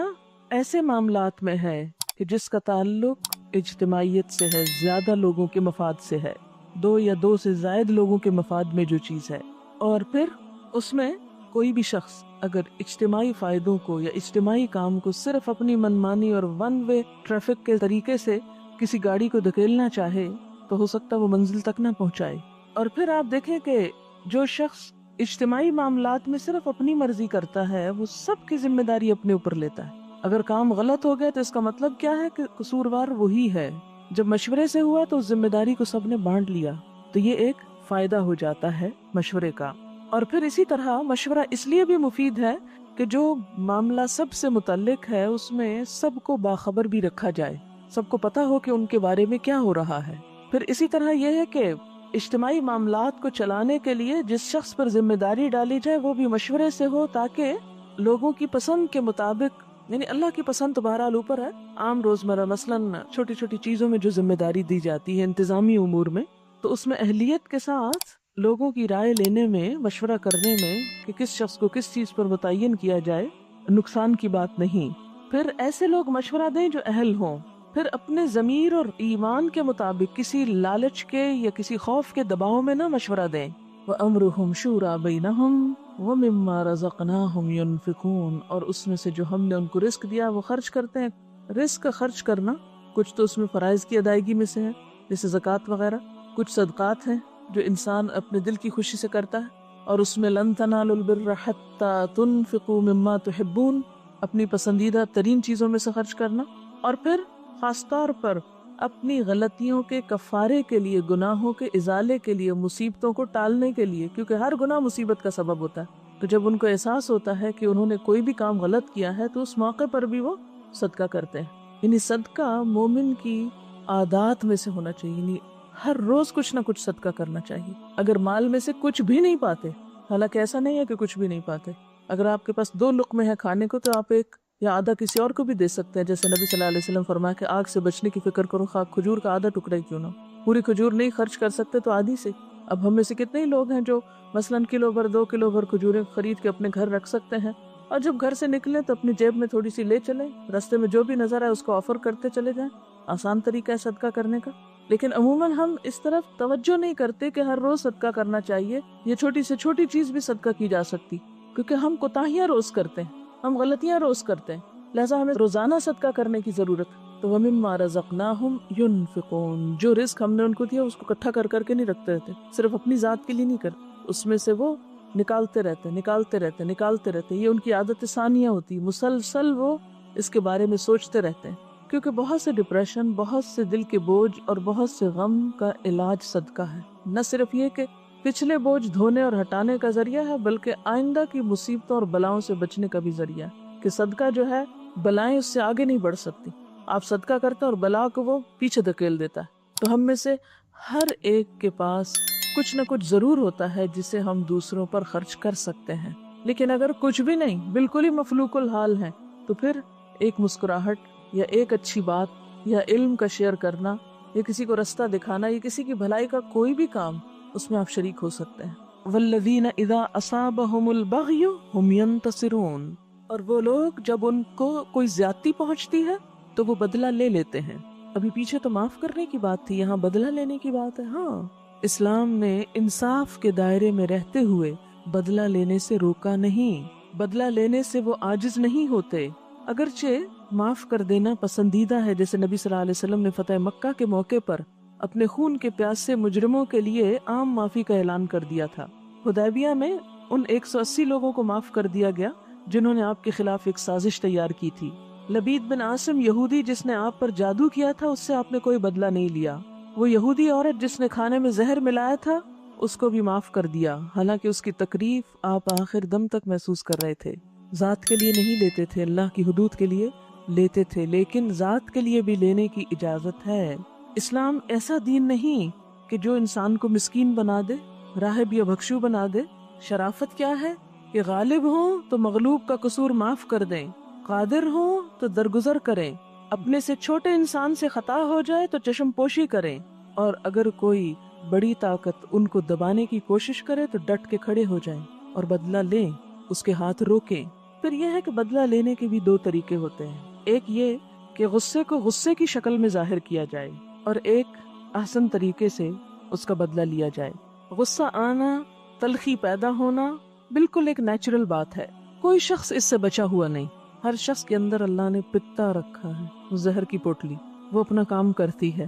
ایسے معاملات میں ہے کہ جس کا تعلق اجتماعیت سے ہے، زیادہ لوگوں کے مفاد سے ہے، 2 یا 2 سے زائد لوگوں کے مفاد میں جو چیز ہے. اور پھر اس میں کوئی بھی شخص اگر اجتماعی فائدوں کو یا اجتماعی کام کو صرف اپنی منمانی اور ون وے ٹریفک کے طریقے سے کسی گاڑی کو دھکیلنا چاہے تو ہو سکتا وہ منزل تک نہ پہنچائے. اور پھر آپ دیکھیں کہ جو شخص اجتماعی معاملات میں صرف اپنی مرضی کرتا ہے وہ سب کی ذمہ داری اپنے اوپر لیتا ہے. اگر کام غلط ہو گیا تو اس کا مطلب کیا ہے کہ قصوروار وہی ہے. جب مشورے سے ہوا تو اس ذمہ داری کو سب نے بانٹ لیا، تو یہ ایک فائدہ ہو جاتا ہے مشورے کا. اور پھر اسی طرح مشورہ اس لیے بھی مفید ہے کہ جو معاملہ سب سے متعلق ہے اس میں سب کو باخبر بھی رکھا جائے، سب کو پتا ہو کہ ان کے بارے میں کیا ہو رہا ہے. پھر اسی طرح یہ ہے کہ اجتماعی معاملات کو چلانے کے لیے جس شخص پر ذمہ داری ڈالی جائے وہ بھی مشورے سے ہو، تاکہ لوگوں کی پسند کے مطابق، یعنی اللہ کی پسند تو بہرحال اوپر ہے، عام روزمرہ مثلاً چھوٹی چھوٹی چیزوں میں جو ذمہ داری دی جاتی ہے انتظامی امور میں، تو اس میں اہلیت کے ساتھ لوگوں کی رائے لینے میں، مشورہ کرنے میں کہ کس شخص کو کس چیز پر متعین کیا جائے، نقصان کی بات نہیں. پھر ایسے لوگ مشورہ دیں جو اہل ہوں. پھر اپنے ضمیر اور ایمان کے مطابق کسی لالچ کے یا کسی خوف کے دباؤ میں نہ مشورہ دیں. وَأَمْرُهُمْ شُورَى بَيْنَهُمْ وَمِمَّا رَزَقْنَاهُمْ يُنْفِقُونَ، اور اس میں سے جو ہم نے ان کو رزق دیا وہ خرچ کرتے ہیں. رزق خرچ کرنا کچھ تو اس میں فرائض کی ادائیگی میں سے ہے جیسے زکوٰۃ وغیرہ، کچھ صدقات ہیں جو انسان اپنے دل کی خوشی سے کرتا ہے، اور اس میں لَن تَنَالُوا الْبِرَّ حَتَّى تُنْفِقُوا مِمَّا تُحِبُّونَ، اپنی پسندیدہ ترین چیزوں میں سے خرچ کرنا، اور پھر خاص طور پر اپنی غلطیوں کے کفارے کے لیے، گناہوں کے ازالے کے لیے، مصیبتوں کو ٹالنے کے لیے، کیونکہ ہر گناہ مصیبت کا سبب ہوتا ہے۔ تو جب ان کو احساس ہوتا ہے کہ انہوں نے کوئی بھی کام غلط کیا ہے تو اس موقع پر بھی وہ صدقہ کرتے ہیں۔ یعنی صدقہ مومن کی عادات میں سے ہونا چاہیے، یعنی ہر روز کچھ نہ کچھ صدقہ کرنا چاہیے۔ اگر مال میں سے کچھ بھی نہیں پاتے، حالانکہ ایسا نہیں ہے کہ کچھ بھی نہیں پاتے، اگر آپ کے پاس 2 لقمے ہیں کھانے کو تو آپ ایک یا آدھا کسی اور کو بھی دے سکتے ہیں، جیسے نبی صلی اللہ علیہ وسلم فرمایا کہ آگ سے بچنے کی فکر کرو، خواہ کھجور کا آدھا ٹکڑا ہی کیوں نہ ہو۔ پوری کھجور نہیں خرچ کر سکتے تو آدھی سے۔ اب ہم میں سے کتنے ہی لوگ ہیں جو مثلاً کلو بھر 2 کلو بھر کھجوریں خرید کے اپنے گھر رکھ سکتے ہیں، اور جب گھر سے نکلیں تو اپنی جیب میں تھوڑی سی لے چلیں، رستے میں جو بھی نظر آئے اس کو آفر کرتے چلے جائیں۔ آسان طریقہ ہے صدقہ کرنے کا، لیکن عموماً ہم اس طرف توجہ نہیں کرتے کہ ہر روز صدقہ کرنا چاہیے، یہ چھوٹی سے چھوٹی چیز بھی صدقہ کی جا سکتی، کیونکہ ہم کوتاہیاں روز کرتے ہیں، ہم غلطیاں روز کرتے ہیں، لہٰذا ہمیں روزانہ صدقہ کرنے کی ضرورت۔ تو وَمِمَّا رَزَقْنَاهُمْ يُنْفِقُونَ، جو رزق ہم نے ان کو دیا اس کو اکٹھا کر کے نہیں رکھتے رہتے، صرف اپنی ذات کے لیے نہیں کرتے، اس میں سے وہ نکالتے رہتے، یہ ان کی عادت ثانیہ ہوتی، مسلسل وہ اس کے بارے میں سوچتے رہتے ہیں، کیونکہ بہت سے ڈپریشن، بہت سے دل کے بوجھ اور بہت سے غم کا علاج صدقہ ہے۔ نہ صرف یہ کہ پچھلے بوجھ دھونے اور ہٹانے کا ذریعہ ہے، بلکہ آئندہ کی مصیبتوں اور بلاؤں سے بچنے کا بھی ذریعہ ہے، کہ صدقہ جو ہے بلائیں اس سے آگے نہیں بڑھ سکتی، آپ صدقہ کرتے اور بلا کو وہ پیچھے دھکیل دیتا ہے۔ تو ہم میں سے ہر ایک کے پاس کچھ نہ کچھ ضرور ہوتا ہے جسے ہم دوسروں پر خرچ کر سکتے ہیں، لیکن اگر کچھ بھی نہیں، بالکل ہی مفلوق الحال ہے، تو پھر ایک مسکراہٹ یا ایک اچھی بات یا علم کا شیئر کرنا یا کسی کو رستہ دکھانا یا کسی کی بھلائی کا کوئی بھی کام، اس میں آپ شریک ہو سکتے ہیں۔ والذین اذا اصابہم البغی ہم ینتصرون، اور وہ لوگ جب ان کو کوئی زیادتی پہنچتی ہے تو وہ بدلہ لے لیتے ہیں۔ ابھی پیچھے تو معاف کرنے کی بات تھی، یہاں بدلہ لینے کی بات ہے۔ ہاں، اسلام نے انصاف کے دائرے میں رہتے ہوئے بدلہ لینے سے روکا نہیں، بدلہ لینے سے وہ عاجز نہیں ہوتے، اگرچہ معاف کر دینا پسندیدہ ہے، جیسے نبی صلی اللہ علیہ وسلم نے فتح مکہ کے موقع پر اپنے خون کے پیاسے مجرموں کے لیے عام معافی کا اعلان کر دیا تھا۔ حدیبیہ میں ان 180 لوگوں کو معاف کر دیا گیا جنہوں نے آپ کے خلاف ایک سازش تیار کی تھی۔ لبید بن عاصم یہودی جس نے آپ پر جادو کیا تھا، اس سے آپ نے کوئی بدلہ نہیں لیا۔ وہ یہودی عورت جس نے کھانے میں زہر ملایا تھا، اس کو بھی معاف کر دیا، حالانکہ اس کی تکلیف آپ آخر دم تک محسوس کر رہے تھے۔ ذات کے لیے نہیں لیتے تھے، اللہ کی حدود کے لیے لیتے تھے، لیکن ذات کے لیے بھی لینے کی اجازت ہے۔ اسلام ایسا دین نہیں کہ جو انسان کو مسکین بنا دے، راہب یا بھکشو بنا دے۔ شرافت کیا ہے کہ غالب ہوں تو مغلوب کا قصور معاف کر دیں، قادر ہوں تو درگزر کریں، اپنے سے چھوٹے انسان سے خطا ہو جائے تو چشم پوشی کریں، اور اگر کوئی بڑی طاقت ان کو دبانے کی کوشش کرے تو ڈٹ کے کھڑے ہو جائیں اور بدلہ لیں، اس کے ہاتھ روکیں۔ پھر یہ ہے کہ بدلہ لینے کے بھی 2 طریقے ہوتے ہیں، ایک یہ کہ غصے کو غصے کی شکل میں ظاہر کیا جائے، اور ایک احسن طریقے سے اس کا بدلہ لیا جائے۔ غصہ آنا، تلخی پیدا ہونا بالکل ایک نیچرل بات ہے، کوئی شخص اس سے بچا ہوا نہیں، ہر شخص کے اندر اللہ نے پتا رکھا ہے، وہ زہر کی پوٹلی، وہ اپنا کام کرتی ہے،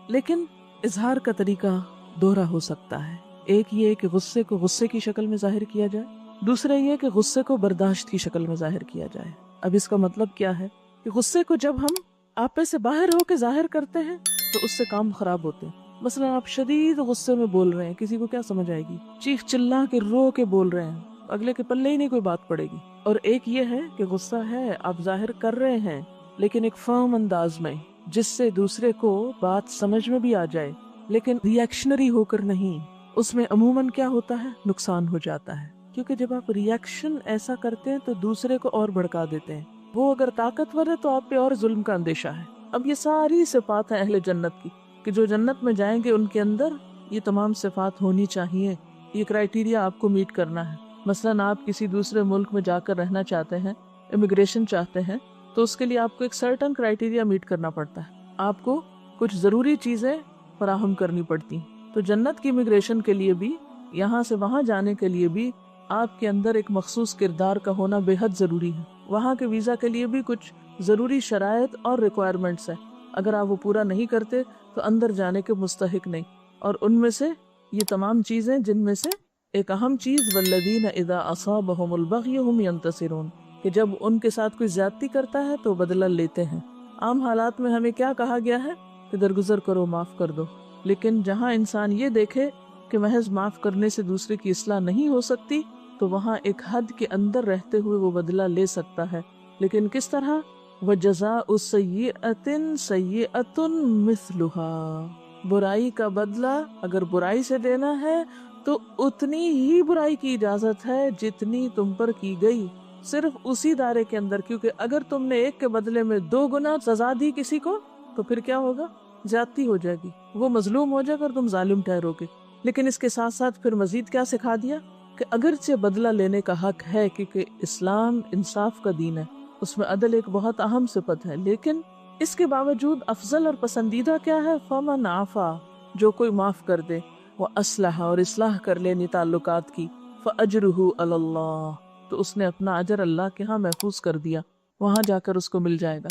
لیکن اظہار کا طریقہ دوہرا ہو سکتا ہے۔ ایک یہ کہ غصے کو غصے کی شکل میں ظاہر کیا جائے، دوسرا یہ کہ غصے کو برداشت کی شکل میں ظاہر کیا جائے۔ اب اس کا مطلب کیا ہے کہ غصے کو جب ہم آپے سے باہر ہو کے ظاہر کرتے ہیں تو اس سے کام خراب ہوتے ہیں۔ مثلا آپ شدید غصے میں بول رہے ہیں، کسی کو کیا سمجھ آئے گی؟ چیخ چلا کے رو کے بول رہے ہیں، اگلے کے پلے ہی نہیں کوئی بات پڑے گی۔ اور ایک یہ ہے کہ غصہ ہے، آپ ظاہر کر رہے ہیں لیکن ایک فرم انداز میں، جس سے دوسرے کو بات سمجھ میں بھی آ جائے، لیکن ری ایکشنری ہو کر نہیں۔ اس میں عموماً کیا ہوتا ہے؟ نقصان ہو جاتا ہے، کیونکہ جب آپ ری ایکشن ایسا کرتے ہیں تو دوسرے کو اور بھڑکا دیتے ہیں، وہ اگر طاقتور ہے تو آپ پہ اور ظلم کا اندیشہ ہے۔ اب یہ ساری صفات ہیں اہل جنت کی، کہ جو جنت میں جائیں گے ان کے اندر یہ تمام صفات ہونی چاہیے، یہ کرائیٹیریا آپ کو میٹ کرنا ہے۔ مثلاً آپ کسی دوسرے ملک میں جا کر رہنا چاہتے ہیں، امیگریشن چاہتے ہیں، تو اس کے لیے آپ کو ایک سرٹن کرائیٹیریا میٹ کرنا پڑتا ہے، آپ کو کچھ ضروری چیزیں فراہم کرنی پڑتی ہیں۔ تو جنت کی امیگریشن کے لیے بھی، یہاں سے وہاں جانے کے لیے بھی آپ کے اندر ایک مخصوص کردار کا ہونا بے حد ضروری ہے۔ وہاں کے ویزا کے لیے بھی کچھ ضروری شرائط اور ریکوائرمنٹس ہیں، اگر آپ وہ پورا نہیں کرتے تو اندر جانے کے مستحق نہیں۔ اور ان میں سے یہ تمام چیزیں، جن میں سے ایک اہم چیز والذین اذا اصابہم البغی ہم ینتصرون، کہ جب ان کے ساتھ کوئی زیادتی کرتا ہے تو بدلہ لیتے ہیں۔ عام حالات میں ہمیں کیا کہا گیا ہے کہ درگزر کرو، معاف کر دو، لیکن جہاں انسان یہ دیکھے کہ محض معاف کرنے سے دوسرے کی اصلاح نہیں ہو سکتی تو وہاں ایک حد کے اندر رہتے ہوئے وہ بدلہ لے سکتا ہے۔ لیکن کس طرح؟ وَجَزَاءُ سَيِّئَةٍ سَيِّئَةٌ مِثْلُهَا، برائی کا بدلہ اگر برائی سے دینا ہے تو اتنی ہی برائی کی اجازت ہے جتنی تم پر کی گئی، صرف اسی دائرے کے اندر، کیونکہ اگر تم نے ایک کے بدلے میں 2 گنا سزا دی کسی کو تو پھر کیا ہوگا؟ زیادتی ہو جائے گی، وہ مظلوم ہو جائے گا اور تم ظالم ٹھہرو گے۔ لیکن اس کے ساتھ ساتھ پھر مزید کیا سکھا دیا کہ اگرچہ بدلہ لینے کا حق ہے کیونکہ اسلام انصاف کا دین ہے، اس میں عدل ایک بہت اہم صفت ہے، لیکن اس کے باوجود افضل اور پسندیدہ کیا ہے؟ فمن عفا، جو کوئی معاف کر دے، وہ اصلح، اور اصلاح کر لینی تعلقات کی، فاجرہ علی اللہ، تو اس نے اپنا اجر اللہ کے ہاں محفوظ کر دیا، وہاں جا کر اس کو مل جائے گا،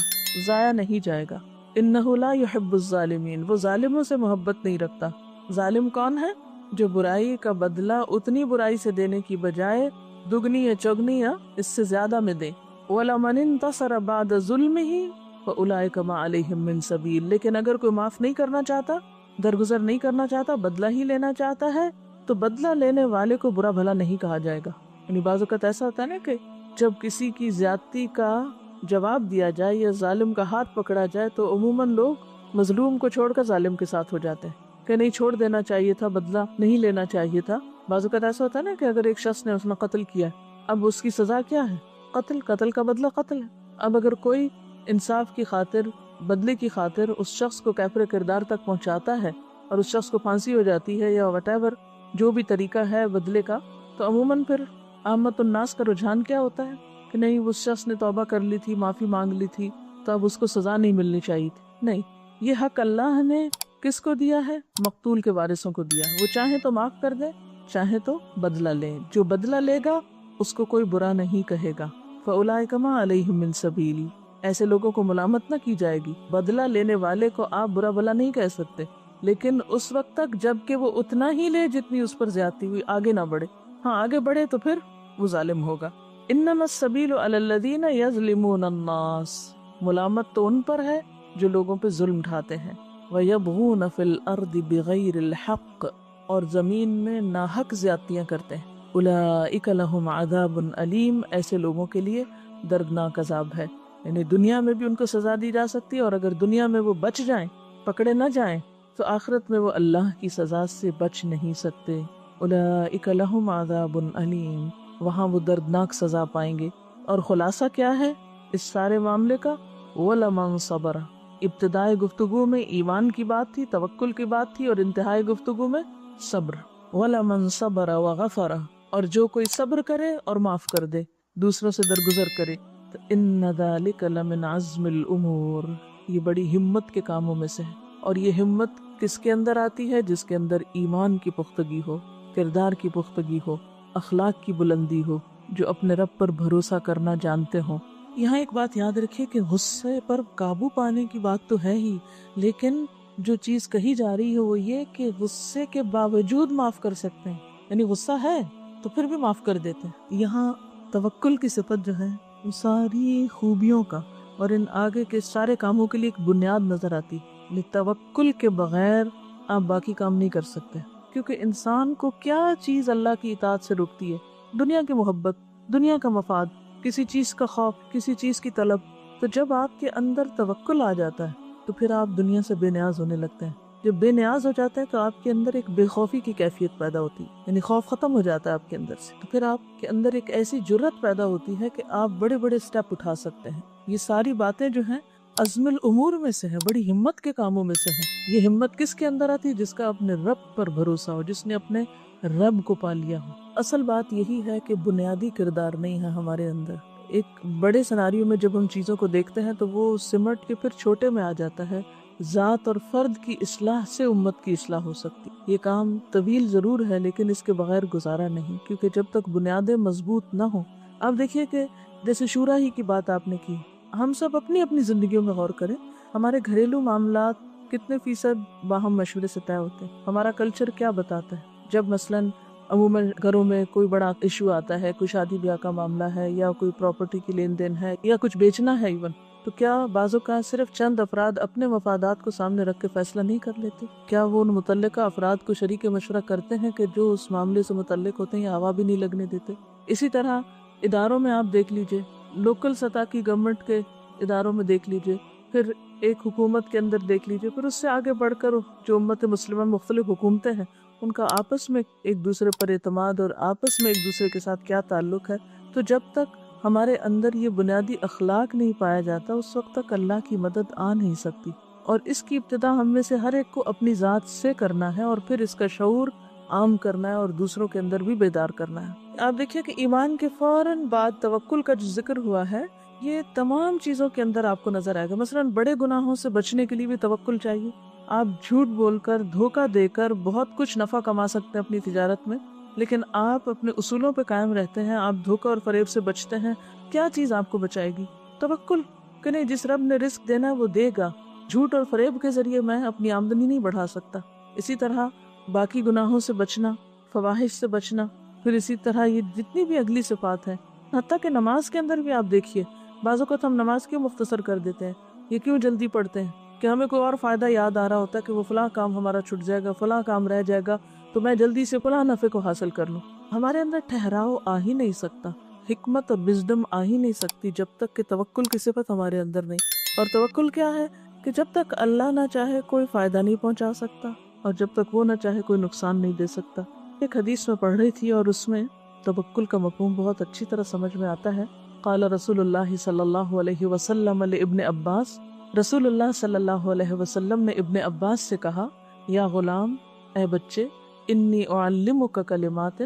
ضائع نہیں جائے گا۔ انہ لا یحب الظالمین، وہ ظالموں سے محبت نہیں رکھتا۔ ظالم کون ہے؟ جو برائی کا بدلہ اتنی برائی سے دینے کی بجائے دگنی یا چگنی یا اس سے زیادہ میں دے۔ وَلَمَنِ انتَصَرَ بَعْدَ ظُلْمِهِ فَأُولَئِكَ مَا عَلَيْهِم مِّن سَبِيلٍ، لیکن اگر کوئی معاف نہیں کرنا چاہتا، درگزر نہیں کرنا چاہتا، بدلہ ہی لینا چاہتا ہے، تو بدلہ لینے والے کو برا بھلا نہیں کہا جائے گا۔ یعنی بعض اوقات ایسا ہوتا ہے نا کہ جب کسی کی زیادتی کا جواب دیا جائے یا ظالم کا ہاتھ پکڑا جائے تو عموماً لوگ مظلوم کو چھوڑ کر ظالم کے ساتھ ہو جاتے ہیں کہ نہیں، چھوڑ دینا چاہیے تھا، بدلہ نہیں لینا چاہیے تھا۔ بعض اوقات ایسا ہوتا ہے نا کہ اگر ایک شخص نے اس نے قتل کیا، اب اس کی سزا کیا ہے؟ قتل، قتل کا بدلہ قتل ہے۔ اب اگر کوئی انصاف کی خاطر، بدلے کی خاطر اس شخص کو کیفر کردار تک پہنچاتا ہے اور اس شخص کو پھانسی ہو جاتی ہے یا وٹ ایور جو بھی طریقہ ہے بدلے کا، تو عموماً پھر عامت الناس کا رجحان کیا ہوتا ہے کہ نہیں، اس شخص نے توبہ کر لی تھی، معافی مانگ لی تھی، تو اب اس کو سزا نہیں ملنی چاہیے تھی۔ نہیں، یہ حق اللہ نے کس کو دیا ہے؟ مقتول کے وارثوں کو دیا ہے۔ وہ چاہیں تو معاف کر دے، چاہے تو بدلہ لے، جو بدلہ لے گا اس کو کوئی برا نہیں کہے گا۔ فَأُولَئِكَ مَا عَلَيْهِم مِّن سَبِيلٍ، ایسے لوگوں کو ملامت نہ کی جائے گی۔ بدلہ لینے والے کو آپ برا بھلا نہیں کہہ سکتے، لیکن اس وقت تک جب کہ وہ اتنا ہی لے جتنی اس پر زیادتی ہوئی، آگے نہ بڑھے۔ ہاں آگے بڑھے تو پھر وہ ظالم ہوگا۔ انما السبیل علی الذین یظلمون الناس، ملامت تو ان پر ہے جو لوگوں پہ ظلم ڈھاتے ہیں۔ وَيَبْغُونَ فِي الْأَرْضِ بِغَيْرِ الْحَقِّ، اور زمین میں ناحق زیادتیاں کرتے ہیں۔ اولئک لہم عذاب علیم، ایسے لوگوں کے لیے دردناک عذاب ہے۔ یعنی دنیا میں بھی ان کو سزا دی جا سکتی ہے، اور اگر دنیا میں وہ بچ جائیں، پکڑے نہ جائیں، تو آخرت میں وہ اللہ کی سزا سے بچ نہیں سکتے۔ اولئک لہم عذاب علیم، وہاں وہ دردناک سزا پائیں گے۔ اور خلاصہ کیا ہے اس سارے معاملے کا؟ وَلَمَن صَبَرَ، ابتدائے گفتگو میں ایمان کی بات تھی، توکل کی بات تھی، اور انتہائی گفتگو میں صبر۔ وَلَمَن صَبَرَ وَغَفَرَ، اور جو کوئی صبر کرے اور معاف کر دے، دوسروں سے درگزر کرے، تو إِنَّ ذَلِكَ لَمِنْ عَزْمِ الْأُمُورِ، یہ بڑی ہمت کے کاموں میں سے ہے۔ اور یہ ہمت کس کے اندر آتی ہے؟ جس کے اندر ایمان کی پختگی ہو، کردار کی پختگی ہو، اخلاق کی بلندی ہو، جو اپنے رب پر بھروسہ کرنا جانتے ہوں۔ یہاں ایک بات یاد رکھیے کہ غصے پر قابو پانے کی بات تو ہے ہی، لیکن جو چیز کہی جا رہی ہے وہ یہ کہ غصے کے باوجود معاف کر سکتے ہیں۔ یعنی غصہ ہے تو پھر بھی معاف کر دیتے ہیں۔ یہاں توکل کی صفت جو ہے وہ ساری خوبیوں کا اور ان آگے کے سارے کاموں کے لیے ایک بنیاد نظر آتی ہے۔ توکل کے بغیر آپ باقی کام نہیں کر سکتے، کیونکہ انسان کو کیا چیز اللہ کی اطاعت سے روکتی ہے؟ دنیا کی محبت، دنیا کا مفاد، کسی چیز کا خوف، کسی چیز کی طلب۔ تو جب آپ کے اندر توکل آ جاتا ہے تو پھر آپ دنیا سے بے نیاز ہونے لگتے ہیں۔ جب بے نیاز ہو جاتا ہے تو آپ کے اندر ایک بے خوفی کی کیفیت پیدا ہوتی ہے، یعنی خوف ختم ہو جاتا ہے آپ کے اندر سے، تو پھر آپ کے اندر ایک ایسی جرأت پیدا ہوتی ہے کہ آپ بڑے بڑے سٹیپ اٹھا سکتے ہیں۔ یہ ساری باتیں جو ہیں عزم الامور میں سے ہے، بڑی ہمت کے کاموں میں سے ہے۔ یہ ہمت کس کے اندر آتی ہے؟ جس کا اپنے رب پر بھروسہ ہو، جس نے اپنے رب کو پا لیا ہو۔ اصل بات یہی ہے کہ بنیادی کردار نہیں ہے ہمارے اندر۔ ایک بڑے سناریو میں جب ہم چیزوں کو دیکھتے ہیں تو وہ سمٹ کے پھر چھوٹے میں آ جاتا ہے۔ ذات اور فرد کی اصلاح سے امت کی اصلاح ہو سکتی۔ یہ کام طویل ضرور ہے لیکن اس کے بغیر گزارا نہیں، کیونکہ جب تک بنیادیں مضبوط نہ ہوں۔ آپ دیکھیے کہ جیسے شورا ہی کی بات آپ نے کی، ہم سب اپنی اپنی زندگیوں میں غور کریں، ہمارے گھریلو معاملات کتنے فیصد باہم مشورے سے طے ہوتے ہیں؟ ہمارا کلچر کیا بتاتا ہے؟ جب مثلاً عموماً گھروں میں کوئی بڑا ایشو آتا ہے، کوئی شادی بیاہ کا معاملہ ہے یا کوئی پراپرٹی کی لین دین ہے یا کچھ بیچنا ہے ایون، تو کیا بعض اوقات صرف چند افراد اپنے مفادات کو سامنے رکھ کے فیصلہ نہیں کر لیتے؟ کیا وہ ان متعلقہ افراد کو شریک مشورہ کرتے ہیں کہ جو اس معاملے سے متعلق ہوتے ہیں یا ہوا بھی نہیں لگنے دیتے؟ اسی طرح اداروں میں آپ دیکھ لیجئے، لوکل سطح کی گورنمنٹ کے اداروں میں دیکھ لیجئے، پھر ایک حکومت کے اندر دیکھ لیجئے، پھر اس سے آگے بڑھ کر جو امت مسلمہ مختلف حکومتیں ہیں ان کا آپس میں ایک دوسرے پر اعتماد اور آپس میں ایک دوسرے کے ساتھ کیا تعلق ہے، تو جب تک ہمارے اندر یہ بنیادی اخلاق نہیں پایا جاتا اس وقت تک اللہ کی مدد آ نہیں سکتی، اور اس کی ابتدا ہم میں سے ہر ایک کو اپنی ذات سے کرنا ہے اور پھر اس کا شعور عام کرنا ہے اور دوسروں کے اندر بھی بیدار کرنا ہے۔ آپ دیکھیے کہ ایمان کے فوراً بعد توکل کا جو ذکر ہوا ہے، یہ تمام چیزوں کے اندر آپ کو نظر آئے گا۔ مثلاً بڑے گناہوں سے بچنے کے لیے بھی توکل چاہیے۔ آپ جھوٹ بول کر، دھوکہ دے کر بہت کچھ نفع کما سکتے ہیں اپنی تجارت میں، لیکن آپ اپنے اصولوں پہ قائم رہتے ہیں، آپ دھوکہ اور فریب سے بچتے ہیں، کیا چیز آپ کو بچائے گی؟ توکل کہ نہیں، جس رب نے رزق دینا ہے وہ دے گا، جھوٹ اور فریب کے ذریعے میں اپنی آمدنی نہیں بڑھا سکتا۔ اسی طرح باقی گناہوں سے بچنا، فواحش سے بچنا، پھر اسی طرح یہ جتنی بھی اگلی صفات ہیں، حتیٰ کہ نماز کے اندر بھی آپ دیکھیے، بعض اوقات ہم نماز کیوں مختصر کر دیتے ہیں، یہ کیوں جلدی پڑھتے ہیں کہ ہمیں کوئی اور فائدہ یاد آ رہا ہوتا ہے کہ وہ فلاں کام ہمارا چھٹ جائے گا، فلاں کام رہ جائے گا، تو میں جلدی سے فلاں نفع کو حاصل کر لوں۔ ہمارے اندر ٹھہراؤ آ ہی نہیں سکتا، حکمت اور وزڈم آ ہی نہیں سکتی جب تک کہ توکل کی صفت ہمارے اندر نہیں۔ اور توکل کیا ہے کہ جب تک اللہ نہ چاہے کوئی فائدہ نہیں پہنچا سکتا، اور جب تک وہ نہ چاہے کوئی نقصان نہیں دے سکتا۔ ایک حدیث میں پڑھ رہی تھی اور اس میں توکل کا مفہوم بہت اچھی طرح سمجھ میں آتا ہے۔ قال رسول اللہ صلی اللہ علیہ وسلم لابن عباس، رسول اللہ صلی اللہ علیہ وسلم نے ابن عباس سے کہا، یا غلام، اے بچے، انی اعلمک کلمات،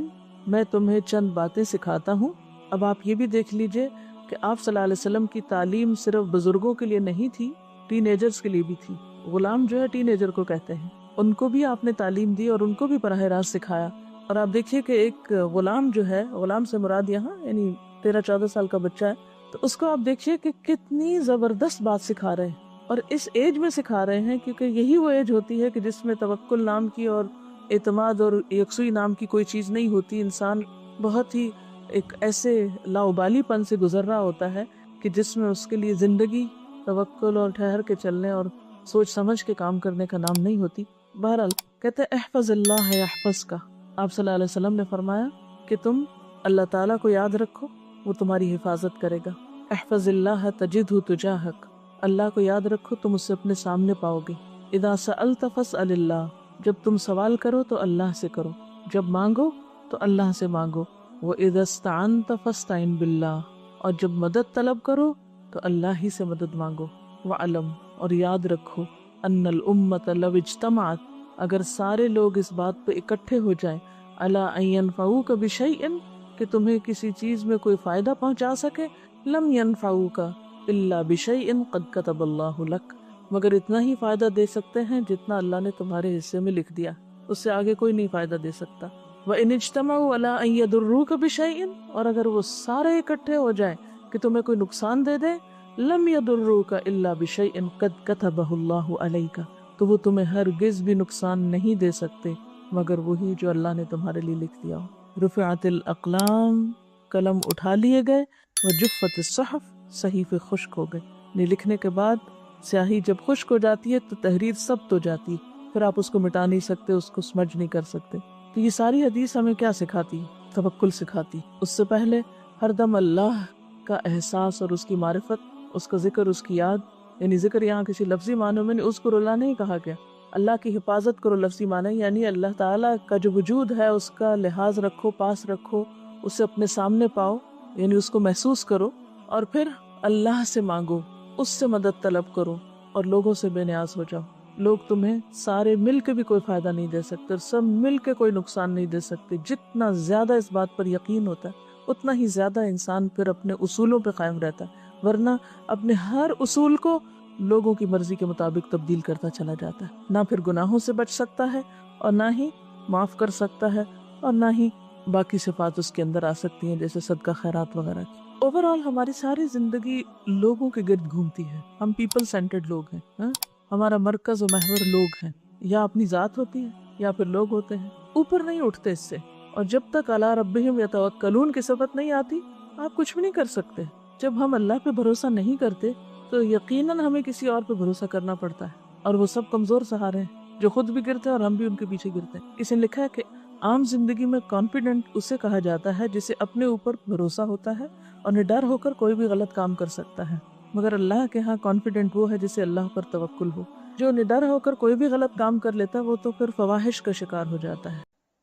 میں تمہیں چند باتیں سکھاتا ہوں۔ اب آپ یہ بھی دیکھ لیجئے کہ آپ صلی اللہ علیہ وسلم کی تعلیم صرف بزرگوں کے لیے نہیں تھی، ٹین ایجرز کے لیے بھی تھی۔ غلام جو ہے ٹین ایجر کو کہتے ہیں، ان کو بھی آپ نے تعلیم دی اور ان کو بھی براہ راست سکھایا۔ اور آپ دیکھیے کہ ایک غلام جو ہے، غلام سے مراد یہاں یعنی 13-14 سال کا بچہ ہے، تو اس کو آپ دیکھیے کہ کتنی زبردست بات سکھا رہے ہیں، اور اس ایج میں سکھا رہے ہیں کیونکہ یہی وہ ایج ہوتی ہے کہ جس میں توکل نام کی اور اعتماد اور یکسوئی نام کی کوئی چیز نہیں ہوتی۔ انسان بہت ہی ایک ایسے لاؤبالی پن سے گزر رہا ہوتا ہے کہ جس میں اس کے لیے زندگی توکل اور ٹھہر کے چلنے اور سوچ سمجھ کے کام کرنے کا نام نہیں ہوتی۔ بہرحال کہتے ہیں احفظ اللہ یحفظ کا، آپ صلی اللہ علیہ وسلم نے فرمایا کہ تم اللہ تعالیٰ کو یاد رکھو، وہ تمہاری حفاظت کرے گا۔ احفظ اللہ تجدہ تجاہک، اللہ کو یاد رکھو تم اسے اپنے سامنے پاؤ گے۔ اذا سألت فاسأل اللہ، جب تم سوال کرو تو اللہ سے کرو، جب مانگو تو اللہ سے مانگو۔ وَإِذَا اسْتَعَنْتَ فَاسْتَعِنْ بِاللَّهِ، اور جب مدد طلب کرو تو اللہ ہی سے مدد مانگو۔ وَعَلَمْ، اور یاد رکھو، أَنَّ الْأُمَّةَ لَوْ اجْتَمَعَتْ، اگر سارے لوگ اس بات پہ اکٹھے ہو جائیں، عَلَىٰ أَن يَنْفَعُوكَ بِشَيْءٍ، کہ تمہیں کسی چیز میں کوئی فائدہ پہنچا سکے، لَمْ يَنْفَعُوكَ إِلَّا بِشَيْءٍ قَدْ كَتَبَ اللَّهُ لَكَ، مگر اتنا ہی فائدہ دے سکتے ہیں جتنا اللہ نے تمہارے حصے میں لکھ دیا، اس سے آگے کوئی نہیں فائدہ دے سکتا۔ وَإِنِ اجْتَمَعُوا عَلَىٰ أَن يَضُرُّوكَ بِشَيْءٍ، اور اگر وہ سارے اکٹھے ہو جائیں کہ تمہیں کوئی نقصان دے دے، لَمْ يَضُرُّوكَ إِلَّا بِشَيْءٍ قَدْ كَتَبَهُ اللَّهُ عَلَيْكَ، تو وہ تمہیں ہرگز بھی نقصان نہیں دے سکتے مگر وہی جو اللہ نے تمہارے لیے لکھ دیا ہو۔ رفعت الاقلام، قلم اٹھا لیے گئے، وجفت الصحف، صحیفے خشک ہو گئے۔ نہیں، لکھنے کے بعد سیاہی جب خشک ہو جاتی ہے تو تحریر سخت ہو جاتی ہے، پھر آپ اس کو مٹا نہیں سکتے، اس کو سمجھ نہیں کر سکتے۔ تو یہ ساری حدیث ہمیں کیا سکھاتی؟ توکل سکھاتی۔ اس سے پہلے ہر دم اللہ کا احساس اور اس کی معرفت، اس کا ذکر، اس کی یاد، یعنی ذکر یہاں کسی لفظی معنوں میں نہیں، اذکر اللہ نہیں کہا گیا، اللہ کی حفاظت کرو لفظی معنی، یعنی اللہ تعالیٰ کا جو وجود ہے اس کا لحاظ رکھو، پاس رکھو، اسے اپنے سامنے پاؤ، یعنی اس کو محسوس کرو، اور پھر اللہ سے مانگو، اس سے مدد طلب کرو، اور لوگوں سے بے نیاز ہو جاؤ۔ لوگ تمہیں سارے مل کے بھی کوئی فائدہ نہیں دے سکتے، اور سب مل کے کوئی نقصان نہیں دے سکتے۔ جتنا زیادہ اس بات پر یقین ہوتا ہے اتنا ہی زیادہ انسان پھر اپنے اصولوں پہ قائم رہتا ہے، ورنہ اپنے ہر اصول کو لوگوں کی مرضی کے مطابق تبدیل کرتا چلا جاتا ہے۔ نہ پھر گناہوں سے بچ سکتا ہے، اور نہ ہی معاف کر سکتا ہے، اور نہ ہی باقی صفات اس کے اندر آ سکتی ہیں جیسے صدقہ خیرات وغیرہ کی۔ اوور آل ہماری ساری زندگی لوگوں کے گرد گھومتی ہے، ہم پیپل سینٹرڈ لوگ ہیں، ہاں؟ ہمارا مرکز و محور لوگ ہیں، یا اپنی ذات ہوتی ہے یا پھر لوگ ہوتے ہیں، اوپر نہیں اٹھتے اس سے۔ اور جب تک علی ربہم یتوکلون کی صفت نہیں آتی آپ کچھ بھی نہیں کر سکتے. جب ہم اللہ پہ بھروسہ نہیں کرتے تو یقیناً ہمیں کسی اور پہ بھروسہ کرنا پڑتا ہے، اور وہ سب کمزور سہارے ہیں جو خود بھی گرتے ہیں اور ہم بھی ان کے پیچھے گرتے ہیں. اس نے لکھا ہے کہ عام زندگی میں کانفیڈنٹ اسے کہا جاتا ہے جسے اپنے اوپر بھروسہ ہوتا ہے اور نڈر ہو کر کوئی بھی غلط کام کر سکتا ہے، مگر اللہ کے ہاں کانفیڈنٹ وہ ہے جسے اللہ پر توکل ہو. جو نڈر ہو کر کوئی بھی غلط کام کر لیتا ہے وہ تو پھر فواحش کا شکار ہو جاتا ہے.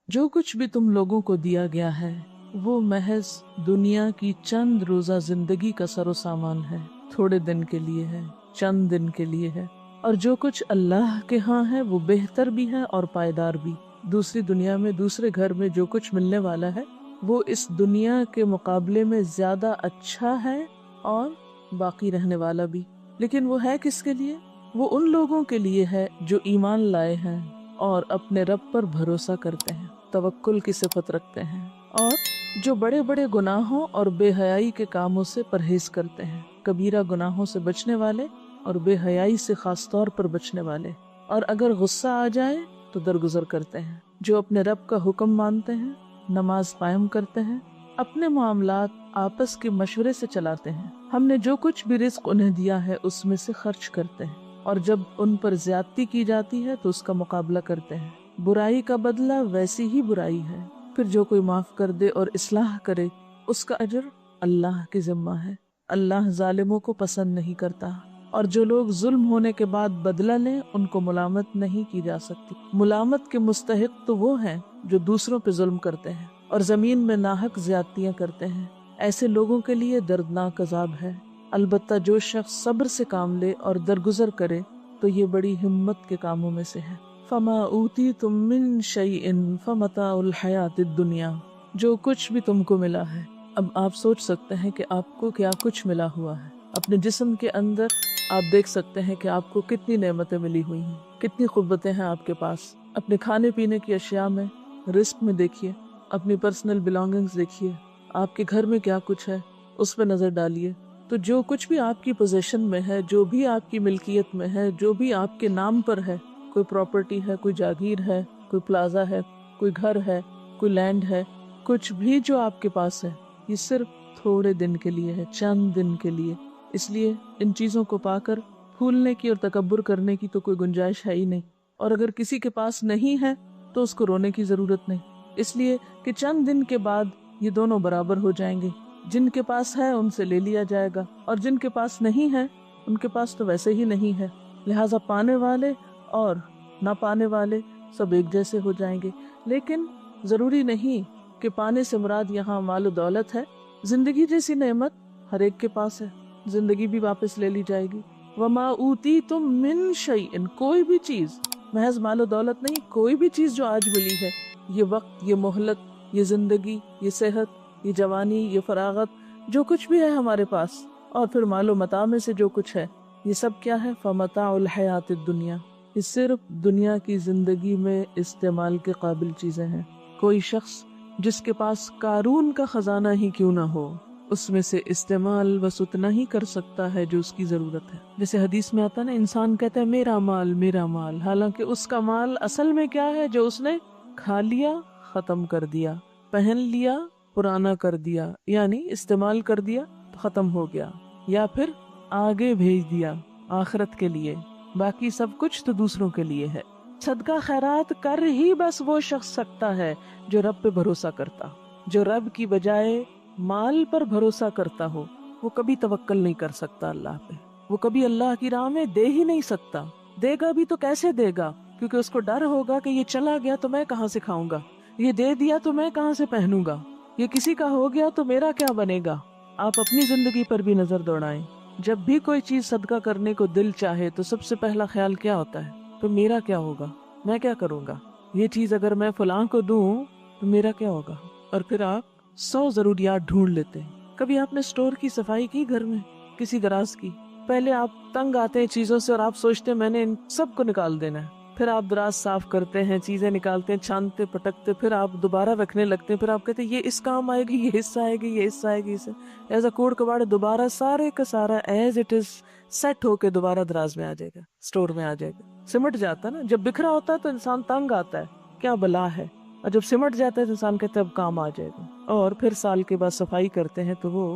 جو کچھ بھی تم لوگوں کو دیا گیا ہے وہ محض دنیا کی چند روزہ زندگی کا سر و سامان ہے، تھوڑے دن کے لیے ہے، چند دن کے لیے ہے، اور جو کچھ اللہ کے ہاں ہے وہ بہتر بھی ہے اور پائیدار بھی. دوسری دنیا میں دوسرے گھر میں جو کچھ ملنے والا ہے وہ اس دنیا کے مقابلے میں زیادہ اچھا ہے اور باقی رہنے والا بھی. لیکن وہ ہے کس کے لیے؟ وہ ان لوگوں کے لیے ہے جو ایمان لائے ہیں اور اپنے رب پر بھروسہ کرتے ہیں، توکل کی صفت رکھتے ہیں، اور جو بڑے بڑے گناہوں اور بے حیائی کے کاموں سے پرہیز کرتے ہیں، کبیرہ گناہوں سے بچنے والے اور بے حیائی سے خاص طور پر بچنے والے، اور اگر غصہ آ جائے تو درگزر کرتے ہیں، جو اپنے رب کا حکم مانتے ہیں، نماز قائم کرتے ہیں، اپنے معاملات آپس کے مشورے سے چلاتے ہیں، ہم نے جو کچھ بھی رزق انہیں دیا ہے اس میں سے خرچ کرتے ہیں، اور جب ان پر زیادتی کی جاتی ہے تو اس کا مقابلہ کرتے ہیں. برائی کا بدلہ ویسی ہی برائی ہے، پھر جو کوئی معاف کر دے اور اصلاح کرے اس کا اجر اللہ کے ذمہ ہے. اللہ ظالموں کو پسند نہیں کرتا، اور جو لوگ ظلم ہونے کے بعد بدلہ لیں ان کو ملامت نہیں کی جا سکتی. ملامت کے مستحق تو وہ ہیں جو دوسروں پہ ظلم کرتے ہیں اور زمین میں ناحق زیادتیاں کرتے ہیں، ایسے لوگوں کے لیے دردناک عذاب ہے. البتہ جو شخص صبر سے کام لے اور درگزر کرے تو یہ بڑی ہمت کے کاموں میں سے ہے. فما اوتیتم من شیء فمتاع الحیات الدنیا، جو کچھ بھی تم کو ملا ہے. اب آپ سوچ سکتے ہیں کہ آپ کو کیا کچھ ملا ہوا ہے. اپنے جسم کے اندر آپ دیکھ سکتے ہیں کہ آپ کو کتنی نعمتیں ملی ہوئی ہیں، کتنی قوتیں ہیں آپ کے پاس. اپنے کھانے پینے کی اشیاء میں، رزق میں دیکھیے، اپنی پرسنل بلانگنگز دیکھیے، آپ کے گھر میں کیا کچھ ہے اس پہ نظر ڈالیے. تو جو کچھ بھی آپ کی پوزیشن میں ہے، جو بھی آپ کی ملکیت میں ہے، جو بھی آپ کے نام پر ہے، کوئی پراپرٹی ہے، کوئی جاگیر ہے، کوئی پلازا ہے، کوئی گھر ہے، کوئی لینڈ ہے، کچھ بھی جو آپ کے پاس ہے یہ صرف تھوڑے دن کے لیے ہے، چند دن کے لیے. اس لیے ان چیزوں کو پا کر پھولنے کی اور تکبر کرنے کی تو کوئی گنجائش ہے ہی نہیں، اور اگر کسی کے پاس نہیں ہے تو اس کو رونے کی ضرورت نہیں، اس لیے کہ چند دن کے بعد یہ دونوں برابر ہو جائیں گے. جن کے پاس ہے ان سے لے لیا جائے گا، اور جن کے پاس نہیں ہے ان کے پاس تو ویسے ہی نہیں ہے. لہٰذا پانے والے اور نہ پانے والے سب ایک جیسے ہو جائیں گے. لیکن ضروری نہیں کہ پانے سے مراد یہاں مال و دولت ہے. زندگی جیسی نعمت ہر ایک کے پاس ہے، زندگی بھی واپس لے لی جائے گی. وما اوتیتم من شیء، کوئی بھی چیز، محض مال و دولت نہیں، کوئی بھی چیز جو آج ملی ہے، یہ وقت، یہ مہلت، یہ زندگی، یہ صحت، یہ جوانی، یہ فراغت، جو کچھ بھی ہے ہمارے پاس، اور پھر مال و متاع میں سے جو کچھ ہے، یہ سب کیا ہے؟ فمتاع الحیات الدنیا، یہ صرف دنیا کی زندگی میں استعمال کے قابل چیزیں ہیں. کوئی شخص جس کے پاس قارون کا خزانہ ہی کیوں نہ ہو، اس میں سے استعمال بس اتنا ہی کر سکتا ہے جو اس کی ضرورت ہے. جیسے حدیث میں آتا نا، انسان کہتا ہے میرا مال میرا مال، حالانکہ اس کا مال اصل میں کیا ہے؟ جو اس نے کھا لیا، ختم کر دیا، پہن لیا، پرانا کر دیا، یعنی استعمال کر دیا تو ختم ہو گیا، یا پھر آگے بھیج دیا آخرت کے لیے. باقی سب کچھ تو دوسروں کے لیے ہے. صدقہ خیرات کر ہی بس وہ شخص سکتا ہے جو رب پہ بھروسہ کرتا، جو رب کی بجائے مال پر بھروسہ کرتا ہو. وہ کبھی توکل نہیں کر سکتا اللہ پہ، وہ کبھی اللہ کی راہ میں دے ہی نہیں سکتا. دے گا بھی تو کیسے دے گا؟ کیونکہ اس کو ڈر ہوگا کہ یہ چلا گیا تو میں کہاں سے کھاؤں گا، یہ دے دیا تو میں کہاں سے پہنوں گا، یہ کسی کا ہو گیا تو میرا کیا بنے گا. آپ اپنی زندگی پر بھی نظر دوڑائیں. جب بھی کوئی چیز صدقہ کرنے کو دل چاہے تو سب سے پہلا خیال کیا ہوتا ہے؟ تو میرا کیا ہوگا، میں کیا کروں گا، یہ چیز اگر میں فلاں کو دوں تو میرا کیا ہوگا. اور پھر آپ 100 ضروریات ڈھونڈ لیتے ہیں. کبھی آپ نے سٹور کی صفائی کی گھر میں، کسی دراز کی؟ پہلے آپ تنگ آتے ہیں چیزوں سے اور آپ سوچتے ہیں میں نے ان سب کو نکال دینا ہے. پھر آپ دراز صاف کرتے ہیں، چیزیں نکالتے ہیں، چھانتے پٹکتے، پھر آپ دوبارہ رکھنے لگتے ہیں. پھر آپ کہتے ہیں یہ اس کام آئے گی، یہ حصہ آئے گی، یہ حصہ آئے گی. اسے ایز اے کوڑ کباڑ دوبارہ سارے کا سارا ایز اٹ از سیٹ ہو کے دوبارہ دراز میں آ جائے گا، سٹور میں آ جائے گا. سمٹ جاتا نا. جب بکھرا ہوتا ہے تو انسان تنگ آتا ہے، کیا بلا ہے. اور جب سمٹ جاتا ہے تو انسان کہتا ہے اب کام آ جائے گا، اور پھر سال کے بعد صفائی کرتے ہیں تو وہ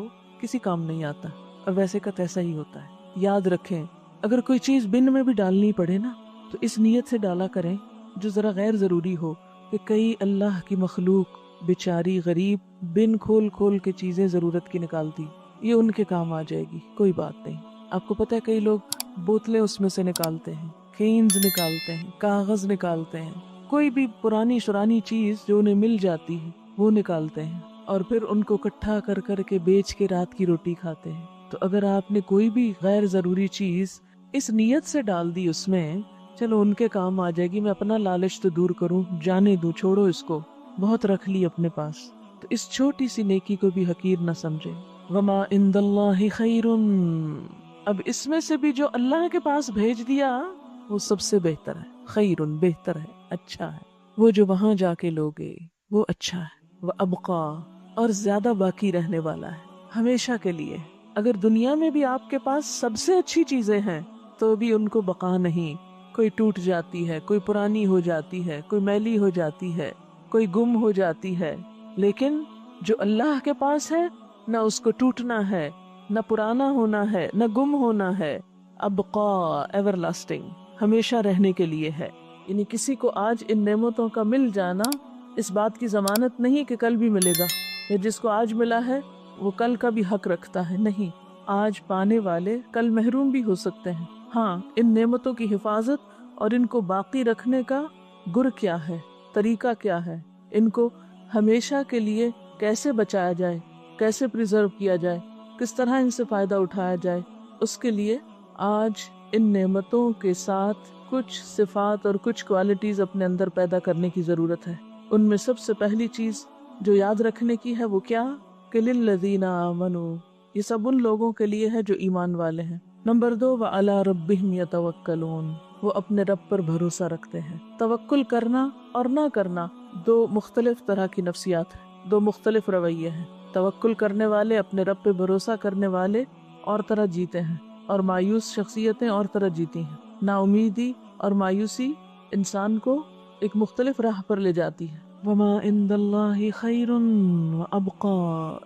کسی کام نہیں آتا، اور ویسے کا تیسا ہی ہوتا ہے۔ یاد رکھیں اگر کوئی چیز بن میں بھی ڈالنی پڑے نا تو اس نیت سے ڈالا کریں جو ذرا غیر ضروری ہو، کہ کئی اللہ کی مخلوق بیچاری غریب بن کھول کھول کے چیزیں ضرورت کی نکالتی، یہ ان کے کام آ جائے گی، کوئی بات نہیں۔ آپ کو پتہ ہے کئی لوگ بوتلیں اس میں سے نکالتے ہیں، کینز نکالتے ہیں، کاغذ نکالتے ہیں، کوئی بھی پرانی شرانی چیز جو انہیں مل جاتی ہے وہ نکالتے ہیں، اور پھر ان کو اکٹھا کر کر کے بیچ کے رات کی روٹی کھاتے ہیں۔ تو اگر آپ نے کوئی بھی غیر ضروری چیز اس نیت سے ڈال دی اس میں، چلو ان کے کام آ جائے گی، میں اپنا لالچ تو دور کروں، جانے دوں، چھوڑو اس کو، بہت رکھ لی اپنے پاس، تو اس چھوٹی سی نیکی کو بھی حقیر نہ سمجھے۔ وما عند اللہ خیر، اب اس میں سے بھی جو اللہ کے پاس بھیج دیا وہ سب سے بہتر ہے، خیر بہتر ہے، اچھا ہے، وہ جو وہاں جا کے لوگے وہ اچھا ہے، وہ ابقا اور زیادہ باقی رہنے والا ہے، ہمیشہ کے لیے۔ اگر دنیا میں بھی آپ کے پاس سب سے اچھی چیزیں ہیں تو بھی ان کو بقا نہیں، کوئی ٹوٹ جاتی ہے، کوئی پرانی ہو جاتی ہے، کوئی میلی ہو جاتی ہے، کوئی گم ہو جاتی ہے، لیکن جو اللہ کے پاس ہے نہ اس کو ٹوٹنا ہے، نہ پرانا ہونا ہے، نہ گم ہونا ہے، ابقا ایور لاسٹنگ، ہمیشہ رہنے کے لیے ہے۔ یعنی کسی کو آج ان نعمتوں کا مل جانا اس بات کی ضمانت نہیں کہ کل بھی ملے گا، یا جس کو آج ملا ہے وہ کل کا بھی حق رکھتا ہے، نہیں، آج پانے والے کل محروم بھی ہو سکتے ہیں۔ ہاں، ان نعمتوں کی حفاظت اور ان کو باقی رکھنے کا گر کیا ہے، طریقہ کیا ہے، ان کو ہمیشہ کے لیے کیسے بچایا جائے، کیسے پریزرو کیا جائے، کس طرح ان سے فائدہ اٹھایا جائے، اس کے لیے آج ان نعمتوں کے ساتھ کچھ صفات اور کچھ کوالٹیز اپنے اندر پیدا کرنے کی ضرورت ہے۔ ان میں سب سے پہلی چیز جو یاد رکھنے کی ہے وہ کیا کہ للذین آمنوا، یہ سب ان لوگوں کے لیے ہے جو ایمان والے ہیں۔ نمبر 2، وعلی ربہم یتوکلون، وہ اپنے رب پر بھروسہ رکھتے ہیں۔ توکل کرنا اور نہ کرنا دو مختلف طرح کی نفسیات ہیں، دو مختلف رویے ہیں۔ توکل کرنے والے، اپنے رب پہ بھروسہ کرنے والے اور طرح جیتے ہیں، اور مایوس شخصیتیں اور طرح جیتی ہیں۔ نا امیدی اور مایوسی انسان کو ایک مختلف راہ پر لے جاتی ہے۔ وما عند اللہ خیر وابقا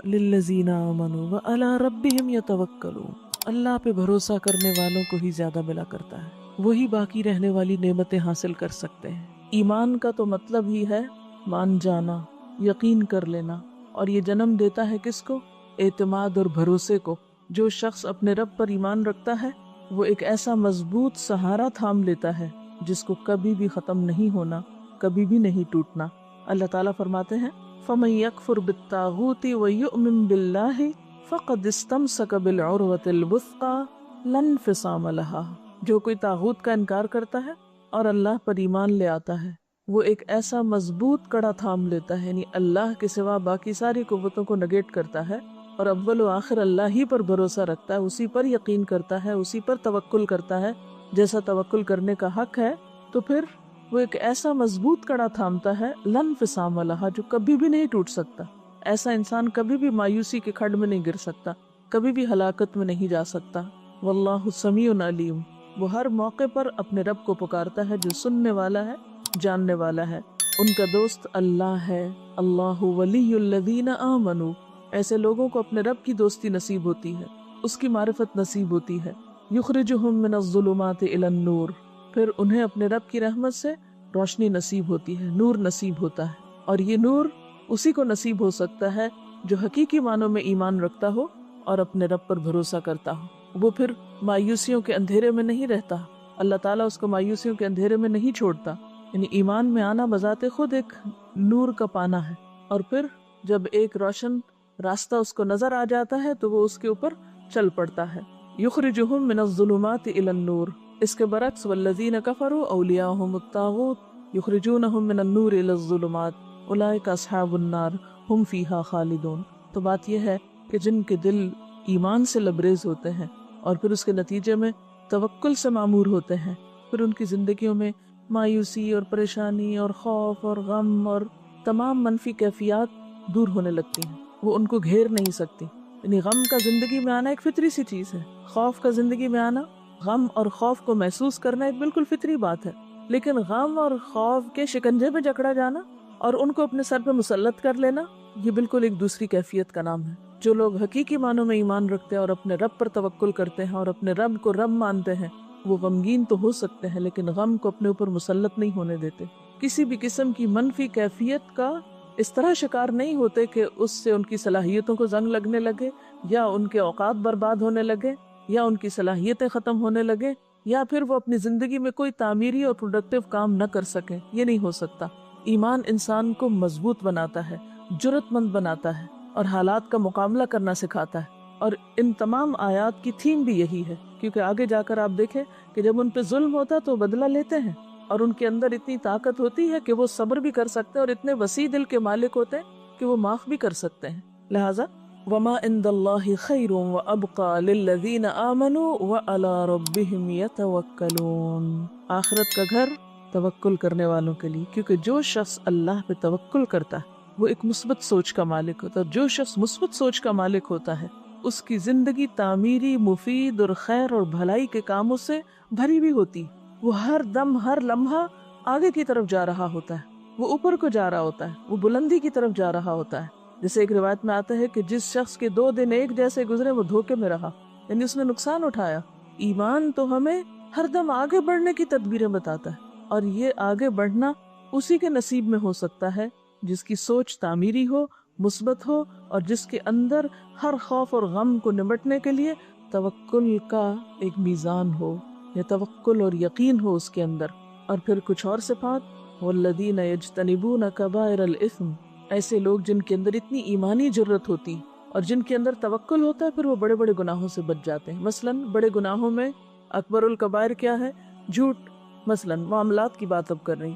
للذین آمنوا وعلی ربہم یتوکلون، اللہ پہ بھروسہ کرنے والوں کو ہی زیادہ ملا کرتا ہے، وہی باقی رہنے والی نعمتیں حاصل کر سکتے ہیں۔ ایمان کا تو مطلب ہی ہے مان جانا، یقین کر لینا، اور یہ جنم دیتا ہے کس کو؟ اعتماد اور بھروسے کو۔ جو شخص اپنے رب پر ایمان رکھتا ہے وہ ایک ایسا مضبوط سہارا تھام لیتا ہے جس کو کبھی بھی ختم نہیں ہونا، کبھی بھی نہیں ٹوٹنا۔ اللہ تعالیٰ فرماتے ہیں فَمَن يَكْفُرْ بِالطَّاغُوتِ وَيُؤْمِن بِاللَّهِ فَقَدِ اسْتَمْسَكَ بِالْعُرْوَةِ الْوُثْقَىٰ لَا انفصام لَهَا، جو کوئی طاغوت کا انکار کرتا ہے اور اللہ پر ایمان لے آتا ہے وہ ایک ایسا مضبوط کڑا تھام لیتا ہے، یعنی اللہ کے سوا باقی ساری قوتوں کو نگیٹ کرتا ہے اور اول و آخر اللہ ہی پر بھروسہ رکھتا ہے، اسی پر یقین کرتا ہے، اسی پر توکل کرتا ہے جیسا توکل کرنے کا حق ہے، تو پھر وہ ایک ایسا مضبوط کڑا تھامتا ہے لن انفصام لہا، جو کبھی بھی نہیں ٹوٹ سکتا۔ ایسا انسان کبھی بھی مایوسی کے کھڈ میں نہیں گر سکتا، کبھی بھی ہلاکت میں نہیں جا سکتا۔ واللہ سمیع علیم، وہ ہر موقع پر اپنے رب کو پکارتا ہے جو سننے والا ہے، جاننے والا ہے۔ ان کا دوست اللہ ہے، اللہ ولی الذین آمنوا، ایسے لوگوں کو اپنے رب کی دوستی نصیب ہوتی ہے، اس کی معرفت نصیب ہوتی ہے۔ یخرجہم من الظلمات الی النور، پھر انہیں اپنے رب کی رحمت سے روشنی نصیب ہوتی ہے، نور نصیب ہوتا ہے، اور یہ نور اسی کو نصیب ہو سکتا ہے جو حقیقی معنوں میں ایمان رکھتا ہو اور اپنے رب پر بھروسہ کرتا ہو۔ وہ پھر مایوسیوں کے اندھیرے میں نہیں رہتا، اللہ تعالیٰ اس کو مایوسیوں کے اندھیرے میں نہیں چھوڑتا۔ یعنی ایمان میں آنا بذات خود ایک نور کا پانا ہے، اور پھر جب ایک روشن راستہ اس کو نظر آ جاتا ہے تو وہ اس کے اوپر چل پڑتا ہے۔ یخرجہم من الظلمات الی النور، اس کے برعکس والذین کفروا اولیاءہم الطاغوت یخرجونہم من النور الی الظلمات اولئک اصحاب النار ہم فیہا خالدون۔ تو بات یہ ہے کہ جن کے دل ایمان سے لبریز ہوتے ہیں اور پھر اس کے نتیجے میں توکل سے معمور ہوتے ہیں، پھر ان کی زندگیوں میں مایوسی اور پریشانی اور خوف اور غم اور تمام منفی کیفیات دور ہونے لگتی ہیں، وہ ان کو گھیر نہیں سکتی۔ یعنی غم کا زندگی میں آنا ایک فطری سی چیز ہے، خوف کا زندگی میں آنا، غم اور خوف کو محسوس کرنا ایک بالکل فطری بات ہے، لیکن غم اور خوف کے شکنجے میں جکڑا جانا اور ان کو اپنے سر پہ مسلط کر لینا، یہ بالکل ایک دوسری کیفیت کا نام ہے۔ جو لوگ حقیقی معنوں میں ایمان رکھتے ہیں اور اپنے رب پر توکل کرتے ہیں اور اپنے رب کو رب مانتے ہیں، وہ غمگین تو ہو سکتے ہیں لیکن غم کو اپنے اوپر مسلط نہیں ہونے دیتے، کسی بھی قسم کی منفی کیفیت کا اس طرح شکار نہیں ہوتے کہ اس سے ان کی صلاحیتوں کو زنگ لگنے لگے، یا ان کے اوقات برباد ہونے لگے، یا ان کی صلاحیتیں ختم ہونے لگے، یا پھر وہ اپنی زندگی میں کوئی تعمیری اور پروڈکٹیو کام نہ کر سکیں۔ یہ نہیں ہو سکتا۔ ایمان انسان کو مضبوط بناتا ہے، جرأت مند بناتا ہے اور حالات کا مقابلہ کرنا سکھاتا ہے۔ اور ان تمام آیات کی تھیم بھی یہی ہے، کیونکہ آگے جا کر آپ دیکھیں کہ جب ان پہ ظلم ہوتا تو بدلہ لیتے ہیں، اور ان کے اندر اتنی طاقت ہوتی ہے کہ وہ صبر بھی کر سکتے ہیں، اور اتنے وسیع دل کے مالک ہوتے ہیں کہ وہ معاف بھی کر سکتے ہیں۔ لہٰذا وَمَا عِندَ اللَّهِ خَيْرٌ وَأَبْقَى لِلَّذِينَ آمَنُوا وَعَلَى رَبِّهِمْ يَتَوَكَّلُونَ۔ آخرت کا گھر توکل کرنے والوں کے لیے، کیونکہ جو شخص اللہ پہ توکل کرتا ہے وہ ایک مثبت سوچ کا مالک ہوتا ہے۔ جو شخص مثبت سوچ کا مالک ہوتا ہے اس کی زندگی تعمیری، مفید اور خیر اور بھلائی کے کاموں سے بھری بھی ہوتی۔ وہ ہر دم، ہر لمحہ آگے کی طرف جا رہا ہوتا ہے، وہ اوپر کو جا رہا ہوتا ہے، وہ بلندی کی طرف جا رہا ہوتا ہے۔ جیسے ایک روایت میں آتا ہے کہ جس شخص کے 2 دن ایک جیسے گزرے وہ دھوکے میں رہا، یعنی اس نے نقصان اٹھایا۔ ایمان تو ہمیں ہر دم آگے بڑھنے کی تدبیریں بتاتا ہے، اور یہ آگے بڑھنا اسی کے نصیب میں ہو سکتا ہے جس کی سوچ تعمیری ہو، مثبت ہو، اور جس کے اندر ہر خوف اور غم کو نمٹنے کے لیے توکل کا ایک میزان ہو، یا توکل اور یقین ہو اس کے اندر۔ اور پھر کچھ اور صفات، والذین یجتنبون کبائر الاثم، ایسے لوگ جن کے اندر اتنی ایمانی جرت ہوتی اور جن کے اندر توکل ہوتا ہے، پھر وہ بڑے بڑے گناہوں سے بچ جاتے ہیں۔ مثلاً بڑے گناہوں میں اکبر الکبائر کیا ہے؟ جھوٹ۔ مثلاً معاملات کی بات اب کر رہی،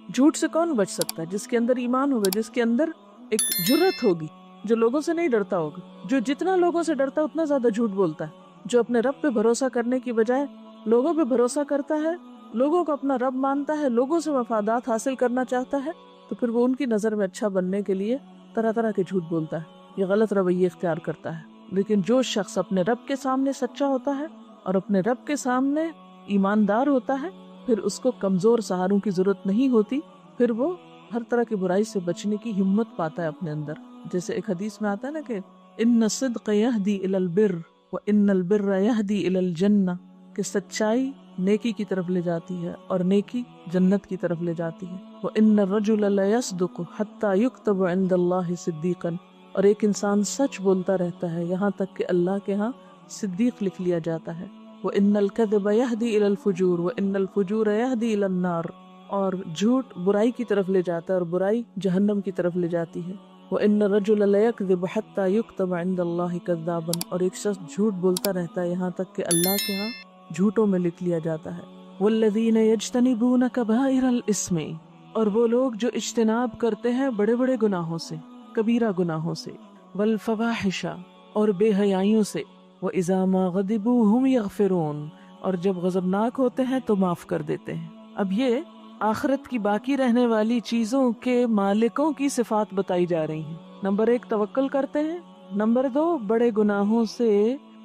جھوٹ سے کون بچ سکتا ہے؟ جس کے اندر ایمان ہوگا، جس کے اندر ایک جرت ہوگی، جو لوگوں سے نہیں ڈرتا ہوگا، جو جتنا لوگوں سے ڈرتا ہے اتنا زیادہ جھوٹ بولتا ہے، جو اپنے رب پہ بھروسہ کرنے کی بجائے لوگوں پہ بھروسہ کرتا ہے، لوگوں کو اپنا رب مانتا ہے، لوگوں سے مفادات حاصل کرنا چاہتا ہے، تو پھر وہ ان کی نظر میں اچھا بننے کے لیے طرح طرح کے جھوٹ بولتا ہے، یہ غلط رویے اختیار کرتا ہے۔ لیکن جو شخص اپنے رب کے سامنے سچا ہوتا ہے اور اپنے رب کے سامنے ایماندار ہوتا ہے، پھر اس کو کمزور سہاروں کی ضرورت نہیں ہوتی، پھر وہ ہر طرح کی برائی سے بچنے کی ہمت پاتا ہے اپنے اندر۔ جیسے ایک حدیث میں آتا ہے نا کہ ان الصدق یہدی الی البر وان البر یہدی الی الجنہ، کہ سچائی نیکی کی طرف لے جاتی ہے اور نیکی جنت کی طرف لے جاتی ہے۔ وان الرجل لیصدق حتی یکتب عند اللہ صدیقا، اور ایک انسان سچ بولتا رہتا ہے یہاں تک کہ اللہ کے ہاں صدیق لکھ لیا جاتا ہے۔ وان الکذب یہدی الی الفجور وان الفجور یہدی الی النار، اور جھوٹ برائی کی طرف لے جاتا ہے اور برائی جہنم کی طرف لے جاتی ہے۔ وَإِنَّ الرَّجُلَ لَيَكْذِبُ حَتَّى يُكْتَبَ عِندَ اللَّهِ كَذَّابًا، اور ایک شخص جھوٹ بولتا رہتا ہے یہاں تک کہ اللہ کے ہاں جھوٹوں میں لکھ لیا جاتا ہے۔ وَالَّذِينَ يَجْتَنِبُونَ كَبَائِرَ الْإِثْمِ، اور وہ لوگ جو اجتناب کرتے ہیں بڑے بڑے گناہوں سے، کبیرہ گناہوں سے، وَالْفَوَاحِشَ، اور بے حیائیوں سے، وَإِذَا مَا غَضِبُوا هُمْ يَغْفِرُونَ، اور جب غضبناک ہوتے ہیں تو معاف کر دیتے ہیں۔ اب یہ آخرت کی باقی رہنے والی چیزوں کے مالکوں کی صفات بتائی جا رہی ہیں۔ نمبر 1 توکل کرتے ہیں، نمبر 2 بڑے گناہوں سے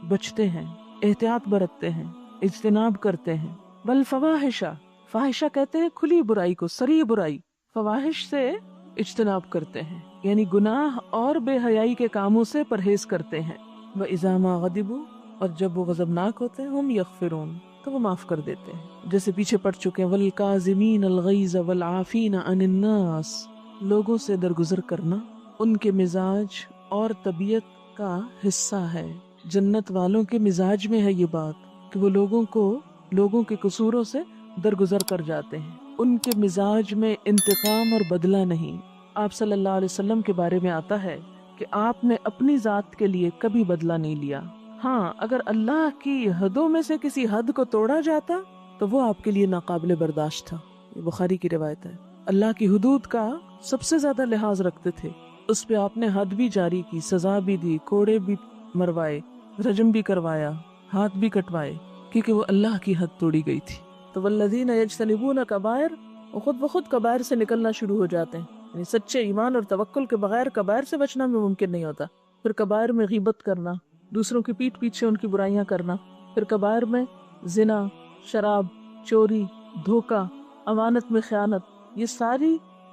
بچتے ہیں، احتیاط برتتے ہیں، اجتناب کرتے ہیں۔ والفواحش، فاحشہ کہتے ہیں کھلی برائی کو، صریح برائی، فواحش سے اجتناب کرتے ہیں، یعنی گناہ اور بے حیائی کے کاموں سے پرہیز کرتے ہیں۔ وَإِذَا مَا غَضِبُوا، اور جب وہ غضبناک ہوتے ہیں، ہم یغفرون، تو وہ معاف کر دیتے ہیں، جیسے پیچھے پڑ چکے ہیں، وَالْكَاظِمِينَ الْغَيْظَ وَالْعَافِينَ عَنِ النَّاسِ، لوگوں سے درگزر کرنا ان کے مزاج اور طبیعت کا حصہ ہے۔ جنت والوں کے مزاج میں ہے یہ بات کہ وہ لوگوں کے قصوروں سے درگزر کر جاتے ہیں، ان کے مزاج میں انتقام اور بدلہ نہیں۔ آپ صلی اللہ علیہ وسلم کے بارے میں آتا ہے کہ آپ نے اپنی ذات کے لیے کبھی بدلہ نہیں لیا، ہاں اگر اللہ کی حدوں میں سے کسی حد کو توڑا جاتا تو وہ آپ کے لیے ناقابل برداشت تھا۔ یہ بخاری کی روایت ہے۔ اللہ کی حدود کا سب سے زیادہ لحاظ رکھتے تھے، اس پہ آپ نے حد بھی جاری کی، سزا بھی دی، کوڑے بھی مروائے، رجم بھی کروایا، ہاتھ بھی کٹوائے، کیونکہ وہ اللہ کی حد توڑی گئی تھی۔ تو والذین یجتنبون کبائر، وہ خود بخود کبائر سے نکلنا شروع ہو جاتے ہیں، یعنی سچے ایمان اور توکل کے بغیر کبائر سے بچنا بھی ممکن نہیں ہوتا۔ پھر کبائر میں غیبت کرنا، دوسروں کی پیٹھ پیچھے ان کی برائیاں کرنا، پھر کبائر میں زنا، شراب، چوری، دھوکہ، امانت میں خیانت، یہ ساری